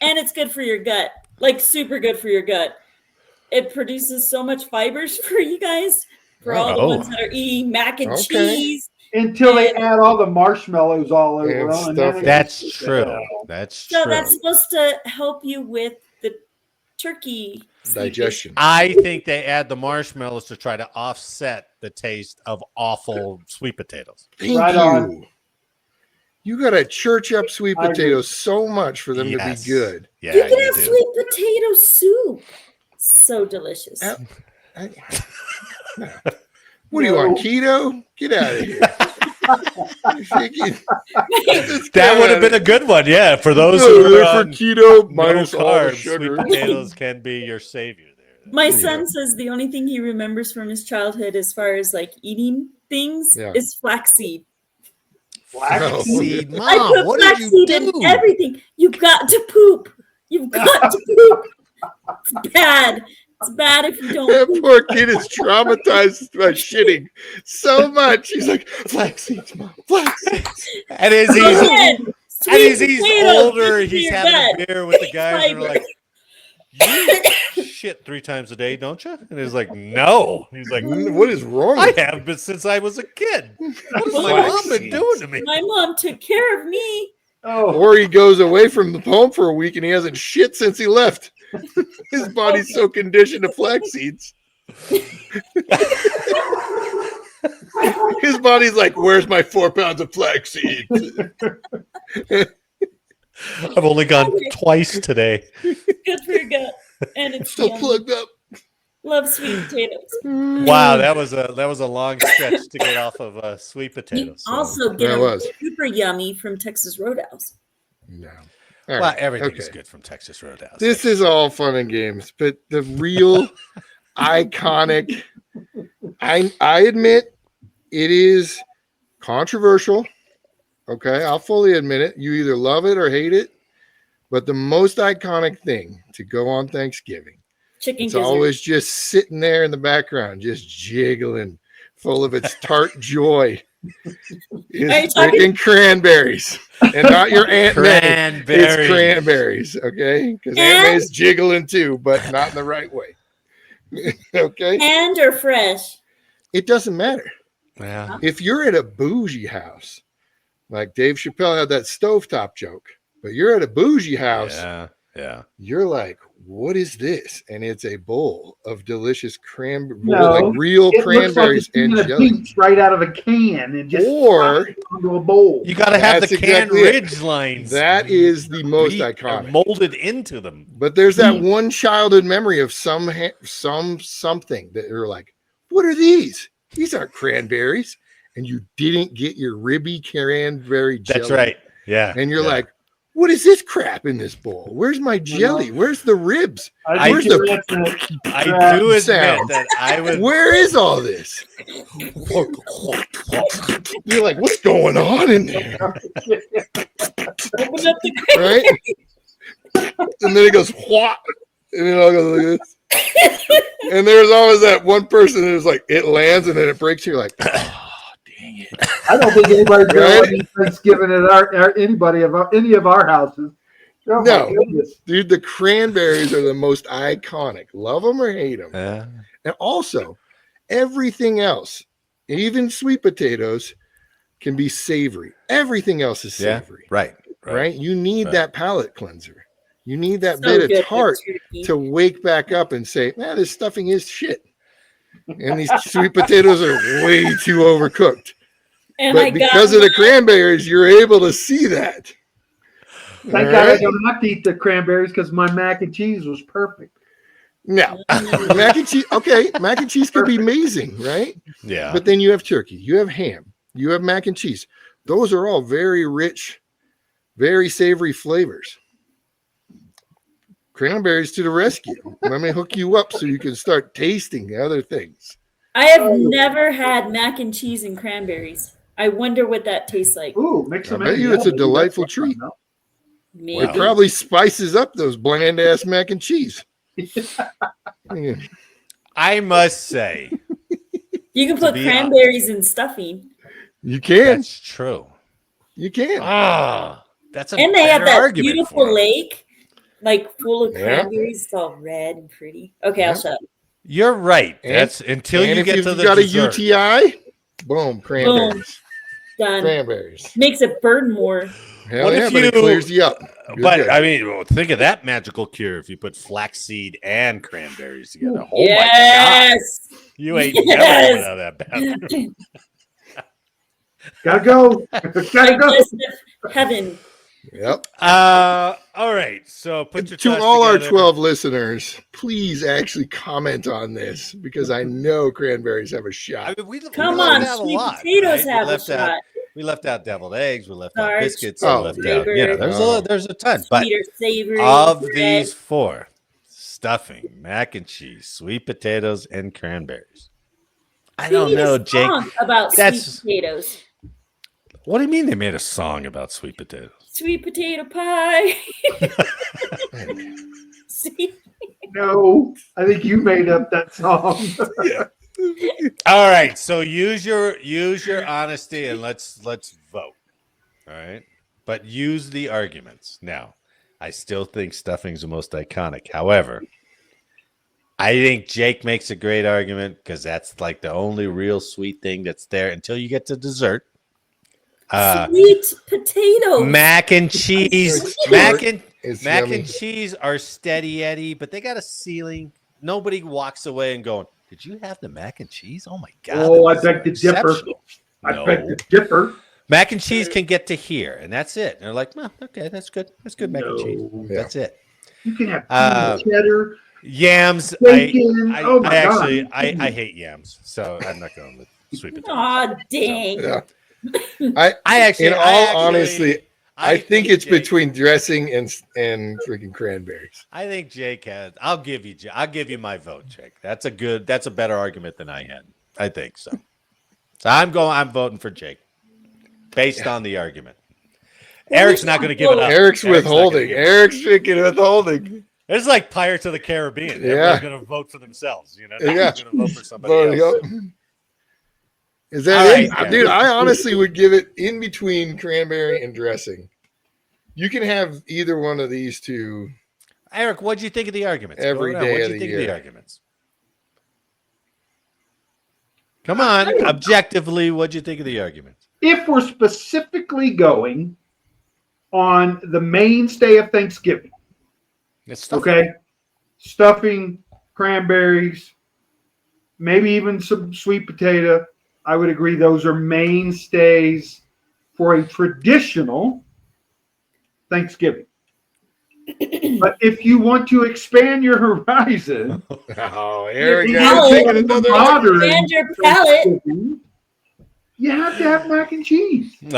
and it's good for your gut. Like super good for your gut. It produces so much fibers for you guys, for all the Oh. ones that are eating mac and Okay. cheese. Until they add all the marshmallows all over And them. And stuff. then it That's gets- true. That's So true. that's supposed to help you with the turkey Digestion. I think they add the marshmallows to try to offset the taste of awful sweet potatoes. Thank Right you. on. You got to church up sweet I agree. potatoes so much for them Yes. to be good. Yeah, You can you have do. sweet potato soup. So delicious. I- no. What do you want, keto? Get out of here. That would have been a good one, yeah. For those No, who they're are for on keto no minus all the carbs, sugar. sweet potatoes can be your savior there. My Yeah. son says the only thing he remembers from his childhood as far as like eating things Yeah. is flaxseed. Flaxseed, I Mom, put what did you flaxseed in do? everything. You've got to poop. You've got to poop. It's bad. It's bad if you That don't poop. poor kid is traumatized by shitting so much. He's like, flax seeds, Mom, flax seeds. And is So he again, And Sweet he's potato, older. good for He's your having a gut. beer with the guys, and Fiber. they're like, "You shit 3 times a day, don't you?" And he's like, "No." He's like, What is wrong "I with you? have been since I was a kid. What has Well, my mom been doing to me?" My mom took care of me. Oh, Or he goes away from the home for a week and he hasn't shit since he left. His body's so conditioned to flax seeds. His body's like, where's my 4 pounds of flax seeds? I've only gone twice today. Good for your gut. And it's Still yummy. plugged up. Love sweet potatoes. Wow, that was a long stretch to get off of sweet You potatoes. So. also get That them was. super yummy from Texas Roadhouse. No. All Well, right, everything's okay. good from Texas Roadhouse. This is all fun and games, but the real iconic, I admit it is controversial. Okay, I'll fully admit it. You either love it or hate it, but the most iconic thing to go on Thanksgiving, Chicken it's gizzard. always just sitting there in the background, just jiggling, full of its tart joy. Are you Is talking- freaking cranberries, and not your Aunt May. Cranberries. It's cranberries, okay? Because Aunt May's jiggling too, but not in the right way. Okay, Canned or fresh? it doesn't matter. Yeah. If you're at a bougie house, like Dave Chappelle had that stovetop joke, but you're at a bougie house, Yeah. you're like, what is this? And it's a bowl of delicious cranberry, No, like real it looks like cranberries it's and a jelly. peach right out of a can and just Or onto a bowl. You got to have the That's canned exactly it. ridge lines. that is the most beat or iconic. molded into them. But there's that one childhood memory of something that you're like, what are these? These aren't cranberries. And you didn't get your ribby cranberry jelly. That's right. Yeah. And you're yeah. like, what is this crap in this bowl? Where's my jelly? Where's the ribs? I Where's think the I do admit sound? that I would. Where is all this? You're like, what's going on in there? Open up the Right? And then it goes, what? And then I'll go like this. And there's always that one person who's like, it lands and then it breaks. You're like, oh, dang it. I don't think anybody's going Right? to eat Thanksgiving at any of our houses. Oh, my No. goodness. Dude, the cranberries are the most iconic. Love them or hate them. Yeah. And also, everything else, even sweet potatoes, can be savory. Everything else is Yeah. savory, Right. right? You need Right. that palate cleanser. You need that So bit good of with tart turkey. to wake back up and say, man, this stuffing is shit. And these sweet potatoes are way too overcooked. And I But got because of the cranberries, you're able to see that. Thank All God I right? don't have to eat the cranberries because my mac and cheese was perfect. Now, mac and cheese, okay, mac and cheese could be amazing, right? Yeah. But then you have turkey, you have ham, you have mac and cheese. Those are all very rich, very savory flavors. Cranberries to the rescue. Let me hook you up so you can start tasting other things. I have never had mac and cheese and cranberries. I wonder what that tastes like. Ooh, mix I them bet in. you Yeah, it's a maybe delightful that's fun, treat. though. Maybe. It probably spices up those bland ass mac and cheese. Yeah. I must say, You can put be cranberries in stuffing. You can. that's true. You can. Ah, that's a And they have better that argument beautiful for it. lake, like full of Yeah. cranberries. It's all red and pretty. Okay, Yeah. I'll shut up. You're right. And- That's until And you if get you've to the got dessert. a UTI, boom, cranberries. Done. Cranberries. Makes it burn more. Hell What yeah, if but it you- clears you up. Good, But good. I mean, well, think of that magical cure if you put flaxseed and cranberries together. Oh my Yes. god, you ain't Yes. never coming out of that bathroom. Gotta go. Gotta go. Digestive heaven. Yep. All right. So put your To thoughts all our together. 12 listeners, please actually comment on this because I know cranberries have a I shot. mean, we Come left on, out a sweet lot, potatoes right? have a left out, shot. we left out deviled eggs. We left out Starch, biscuits. Oh, we left yeah. out. You know, Oh. there's a ton. But Sweet or savory. of bread. these four, stuffing, mac and cheese, sweet potatoes, and cranberries. I They don't made a know, Jake. song about That's- sweet potatoes. What do you mean they made a song about sweet potatoes? Sweet potato pie. See? No, I think you made up that song. All right, so use your honesty and let's vote. All right. but use the arguments. Now, I still think stuffing's the most iconic. However, I think Jake makes a great argument because that's like the only real sweet thing that's there until you get to dessert. Sweet potatoes. Mac and cheese. It's Mac short. and It's mac yummy. and cheese are steady Eddie, but they got a ceiling. Nobody walks away and going, "Did you have the mac and cheese? Oh my god!" Oh, I that beg to was differ. exceptional." I beg to differ. Mac and cheese can get to here, and that's it. And they're like, "Well, okay, that's good. That's good mac and cheese. No. Yeah. That's it." You can have cheddar, Yams. bacon. Oh my God. I hate yams, so I'm not going with sweet potatoes. Aw, dang. Yeah. In all honesty, I think it's Jake, between dressing and freaking cranberries. I think Jake has. I'll give you my vote, Jake. That's a better argument than I had. I think so. So I'm voting for Jake based on the argument. Eric's not going to give it up. Eric's not gonna withholding. give it up. Eric's freaking withholding. It's like Pirates of the Caribbean. Yeah. Everyone's going to vote for themselves. You know, Yeah. nobody's going to vote for somebody else. Is that All it? right, Dude, I honestly would give it in between cranberry and dressing. You can have either one of these two. Eric, what'd you think of the arguments? Every Go around. day What'd of you the think year. of the arguments? Come on, objectively, what'd you think of the arguments? If we're specifically going on the mainstay of Thanksgiving, It's stuff. okay, stuffing, cranberries, maybe even some sweet potato, I would agree those are mainstays for a traditional Thanksgiving. But if you want to expand your horizon, Oh, Eric, you I'm have taking a another. modern Expand your palate. Thanksgiving, you have to have mac and cheese. Oh,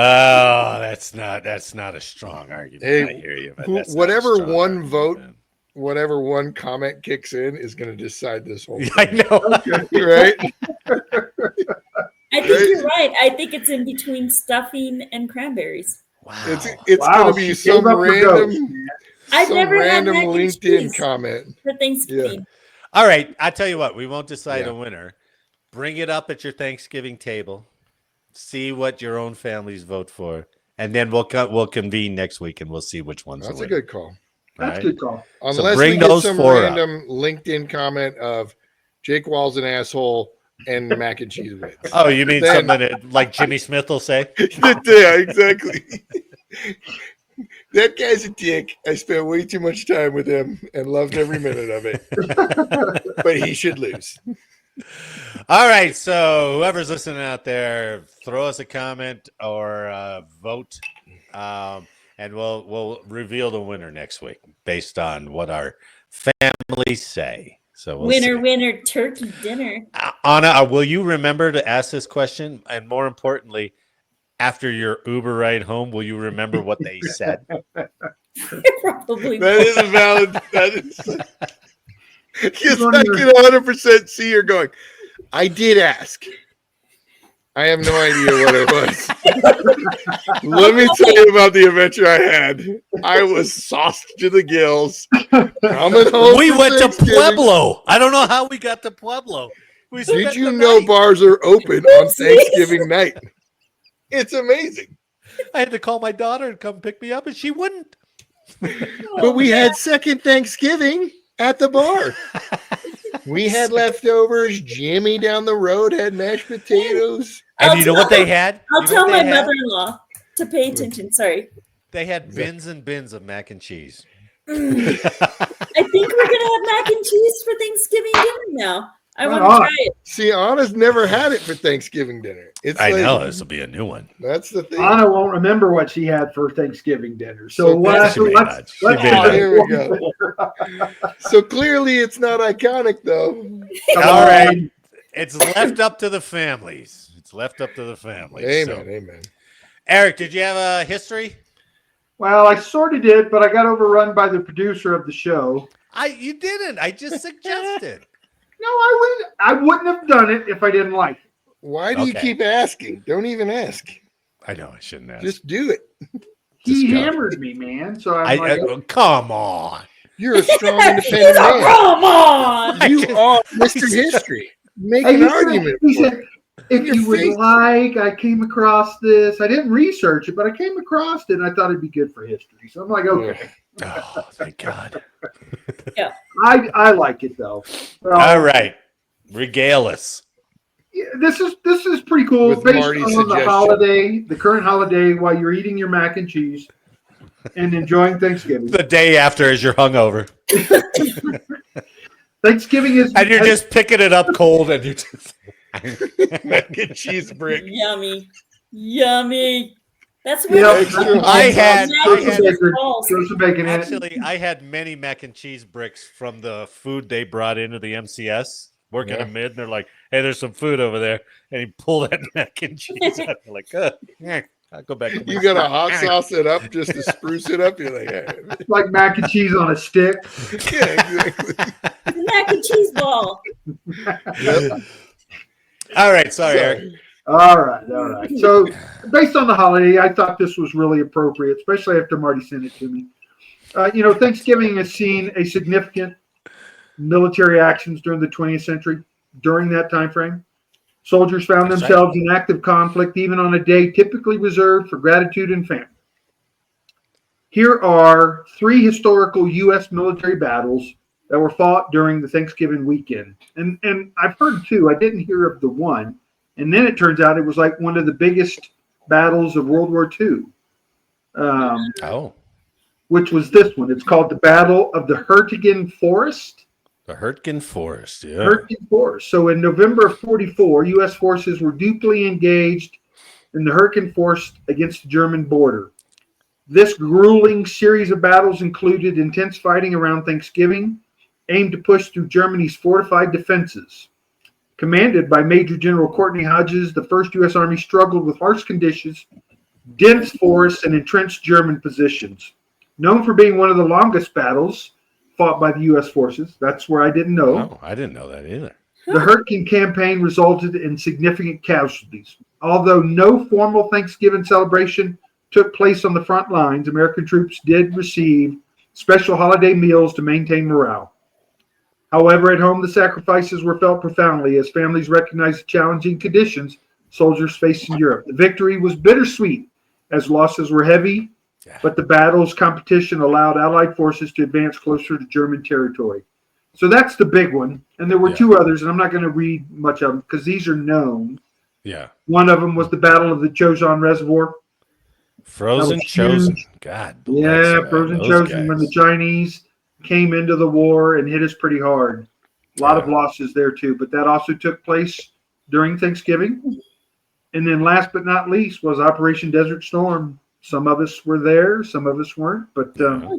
that's not a strong argument. Hey, I hear you. But that's not a whatever strong one argument, vote man. Whatever one comment kicks in is going to decide this whole thing. I know. Right? I think you're right. I think it's in between stuffing and cranberries. Wow. It's Wow, going to be she gave some up her ghost, random, man. I've some never had random mac and LinkedIn cheese comment. for Thanksgiving. All right, I tell you what, we won't decide Yeah. a winner. Bring it up at your Thanksgiving table. See what your own families vote for, and then we'll convene next week and we'll see which one's That's the a winner. good call. That's a good call. Unless bring we get those some four up. random LinkedIn comment of Jake Wall's an asshole and mac and cheese wins. Oh, you mean Then- something that, like Jimmy Smith will say? Yeah, exactly. That guy's a dick. I spent way too much time with him and loved every minute of it. But he should lose. All right, so whoever's listening out there, throw us a comment or vote, and we'll reveal the winner next week based on what our families say. So we'll see. Winner, turkey dinner. Anna, will you remember to ask this question? And more importantly, after your Uber ride home, will you remember what they said? Probably. That is a valid. That is. Because Wonder- I can 100% see her going, I did ask. I have no idea what it was. Let me tell you about the adventure I had. I was sauced to the gills. Coming home We from went to Thanksgiving. Pueblo. I don't know how we got to Pueblo. We Did spent you the know night. bars are open on Thanksgiving night? It's amazing. I had to call my daughter and come pick me up, and she wouldn't. But we had second Thanksgiving at the bar. We had leftovers. Jimmy down the road had mashed potatoes. And you know what they had? I'll You know tell what my they had? mother-in-law to pay attention. Sorry. They had bins and bins of mac and cheese. I think we're gonna have mac and cheese for Thanksgiving dinner now. I Right want to on. try it. See, Anna's never had it for Thanksgiving dinner. It's I like, know this will be a new one. That's the thing. Anna won't remember what she had for Thanksgiving dinner. So So let's she may not. She may not. Here we go. So clearly it's not iconic, though. All right. It's left up to the families. It's left up to the families. Amen. So- Amen. Eric, did you have a history? Well, I sort of did, but I got overrun by the producer of the show. You didn't. I just suggested. No, I wouldn't have done it if I didn't like it. Why do you Okay. keep asking? Don't even ask. I know I shouldn't ask. Just do it. He Just go. hammered me, man. So I'm like, Come on. You're a strong, He's independent a man. Come on. You are Mr. History. Make hey, an argument. he for said, it. if your you would face. like, I came across this. I didn't research it, but I came across it and I thought it'd be good for history. So I'm like, okay. Oh, thank God. I like it though. Well, All right. Regale us. yeah, this is pretty cool. With Based Marty's on the suggestion. holiday, the current holiday, while you're eating your mac and cheese and enjoying Thanksgiving. The day after as you're hungover. Thanksgiving is And you're just picking it up cold and you're just Mac and cheese brick. Yummy. Yummy. That's You know, where I had- throw some bacon, balls. throw some bacon in it. actually I had many mac and cheese bricks from the food they brought into the MCS working Yeah. a mid and they're like, hey, there's some food over there. And he pulled that mac and cheese out. I'm like, yeah, I'll go back to my You got to hot sauce it up just to spruce it up. You're like, It's like mac and cheese on a stick. yeah, exactly. Mac and cheese ball. Yep. All right, sorry, Eric. All right. So, based on the holiday, I thought this was really appropriate, especially after Marty sent it to me. Thanksgiving has seen a significant military actions during the 20th century. During that time frame, soldiers found That's themselves in active conflict, even on a day typically reserved for gratitude and family. Here are 3 historical U.S. military battles that were fought during the Thanksgiving weekend. And I've heard 2. I didn't hear of the one. And then it turns out it was like one of the biggest battles of World War II, which was this one. It's called the Battle of the Hurtgen Forest. The Hurtgen Forest, yeah. Hurtgen Forest. So in November of 44, U.S. forces were deeply engaged in the Hurtgen Forest against the German border. This grueling series of battles included intense fighting around Thanksgiving, aimed to push through Germany's fortified defenses. Commanded by Major General Courtney Hodges, the 1st U.S. Army struggled with harsh conditions, dense forests, and entrenched German positions. Known for being one of the longest battles fought by the U.S. forces. That's where I didn't know. Oh, I didn't know that either. The Hurtgen campaign resulted in significant casualties. Although no formal Thanksgiving celebration took place on the front lines, American troops did receive special holiday meals to maintain morale. However, at home, the sacrifices were felt profoundly as families recognized the challenging conditions soldiers faced in Europe. The victory was bittersweet as losses were heavy, but the battle's competition allowed Allied forces to advance closer to German territory. So that's the big one. And there were 2 others, and I'm not going to read much of them because these are known. Yeah. One of them was the Battle of the Chosin Reservoir. Frozen Chosen. God bless. Yeah, Frozen Chosen, when the Chinese came into the war and hit us pretty hard. A lot of losses there too, but that also took place during Thanksgiving. And then last but not least was Operation Desert Storm. Some of us were there, some of us weren't, but a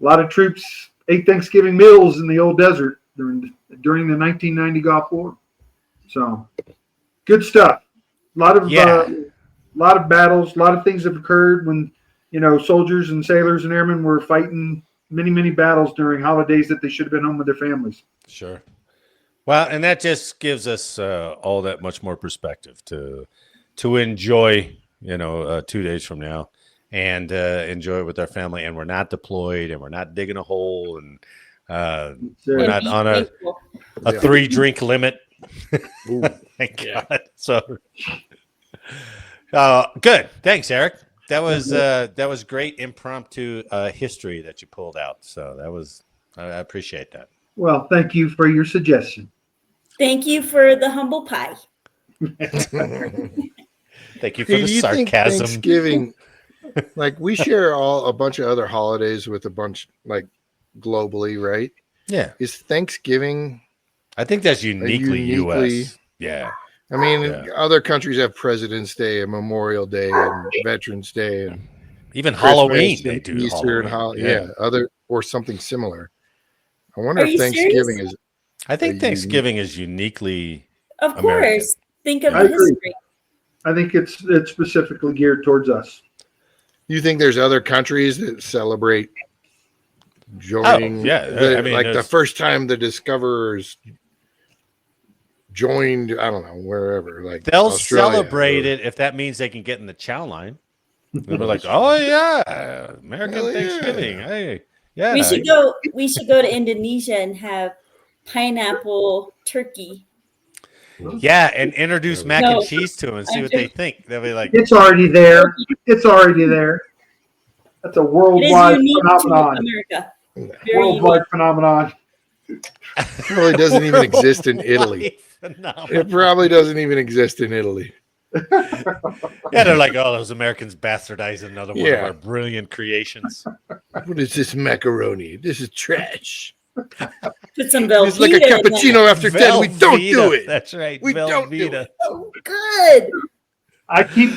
lot of troops ate Thanksgiving meals in the old desert during the 1990 Gulf War. So good stuff. A lot of battles, a lot of things have occurred when soldiers and sailors and airmen were fighting many battles during holidays that they should have been home with their families. Sure. Well, and that just gives us all that much more perspective to enjoy, 2 days from now and enjoy it with our family. And we're not deployed and we're not digging a hole and we're not on a 3-drink limit. Thank God. So good. Thanks, Eric. That was great impromptu history that you pulled out. So I appreciate that. Well, thank you for your suggestion. Thank you for the humble pie. Thank you for the sarcasm. Thanksgiving, like we share a bunch of other holidays with a bunch like globally, right? Yeah. Is Thanksgiving? I think that's uniquely U.S. Yeah. I mean, other countries have President's Day and Memorial Day and Veterans Day and even Christmas Halloween. They and do Easter Halloween. and other or something similar. I wonder Are if you Thanksgiving serious? is. I think Thanksgiving is uniquely. Of course. American. Think of I the agree. history. I think it's specifically geared towards us. You think there's other countries that celebrate joining? The first time the discoverers joined, I don't know, wherever. Like they'll Australia celebrate it if that means they can get in the chow line. They're like, oh yeah, American Hell yeah. Thanksgiving. Hey, yeah. We should go to Indonesia and have pineapple turkey. Yeah, and introduce mac No. and cheese to them and see what they think. They'll be like, It's already there. It's already there. That's a It is worldwide unique phenomenon. to America. Very Worldwide phenomenon. Probably doesn't even exist in Italy. It probably doesn't even exist in Italy. Yeah, they're like, oh, those Americans bastardized another one of Yeah. our brilliant creations. What is this macaroni? This is trash. Put some It's like a Velveeta in that. cappuccino after 10. We don't do Velveeta. it. That's right. We don't do Velveeta. it. Oh, good.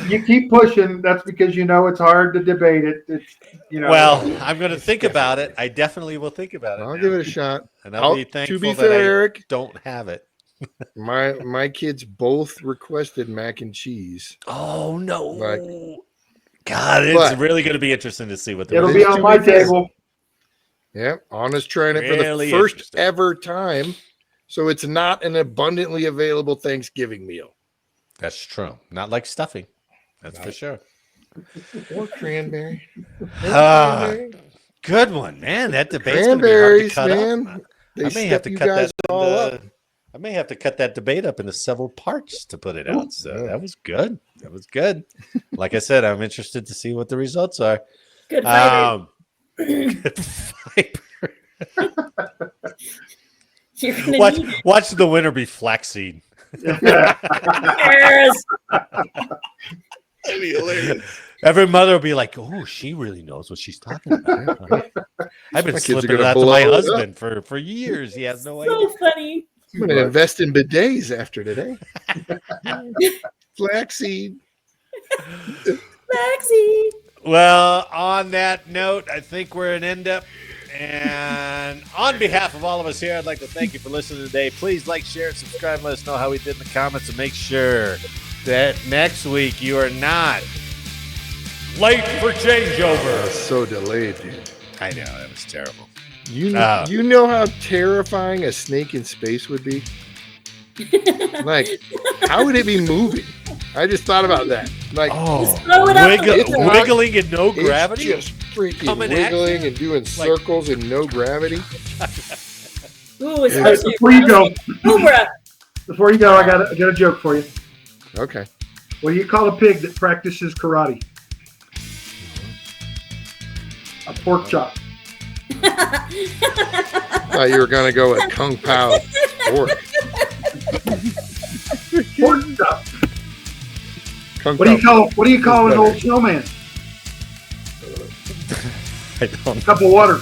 You keep pushing. That's because you know it's hard to debate it. It's Well, I'm going to think about it. I definitely will think about it. I'll now. give it a shot. And I'll be To thankful be that fair, I Eric, don't have it. my kids both requested mac and cheese. Oh, no. Like- God, it's But- really going to be interesting to see what the it'll be results on are. my table. Yeah, Anna's trying it for Really the first interesting. ever time. So it's not an abundantly available Thanksgiving meal. That's true. Not like stuffing. That's for No. sure. Or cranberry. Ah, good one, man. That debate's going to be hard to Cranberries, cut man. up. They I may have step to you cut guys that all up. I may have to cut that debate up into several parts to put it out. So Yeah. that was good. That was good. Like I said, I'm interested to see what the results are. Good fighter. Good fight. You're gonna Watch, need it. watch the winner be flaxseed. Yes. That'd be hilarious. Every mother will be like, "Oh, she really knows what she's talking about." I've been My kids are slipping it gonna out to my blow it up. husband for years. He has no idea. So funny. I'm going to invest in bidets after today. Flaxseed. Maxie. Well, on that note, I think we're an end up. And on behalf of all of us here, I'd like to thank you for listening today. Please like, share, subscribe, and let us know how we did in the comments, and make sure that next week you are not late for changeover. So delayed, dude. I know, that was terrible. You know how terrifying a snake in space would be? Like, how would it be moving? I just thought about that. Like, Oh, throw it up. It's not- wiggling in no gravity? it's just freaking Coming at wiggling you? and doing circles in no gravity. Ooh, Hey, especially before you go, Cobra. before you go, I got a joke for you. Okay. What do you call a pig that practices karate? A pork chop. Thought you were going to go with Kung Pao. Or Pork chop. Kung What do you Pao. call an better. old snowman? I don't Cup of water.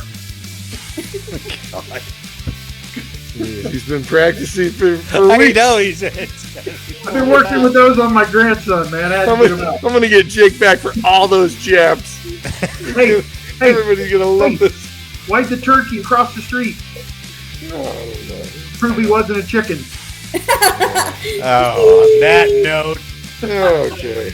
Yeah, he's been practicing for I weeks. know he's. I've been working with those on my grandson, man. I had to get 'em out. I'm gonna get Jake back for all those jabs. Hey, Everybody's gonna love this. why'd the turkey cross the street? Prove he wasn't a chicken. Oh, on that note, Okay.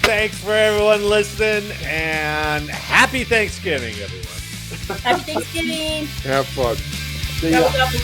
thanks for everyone listening, and happy Thanksgiving, everyone. Happy Thanksgiving. Have fun. See ya. Double, double.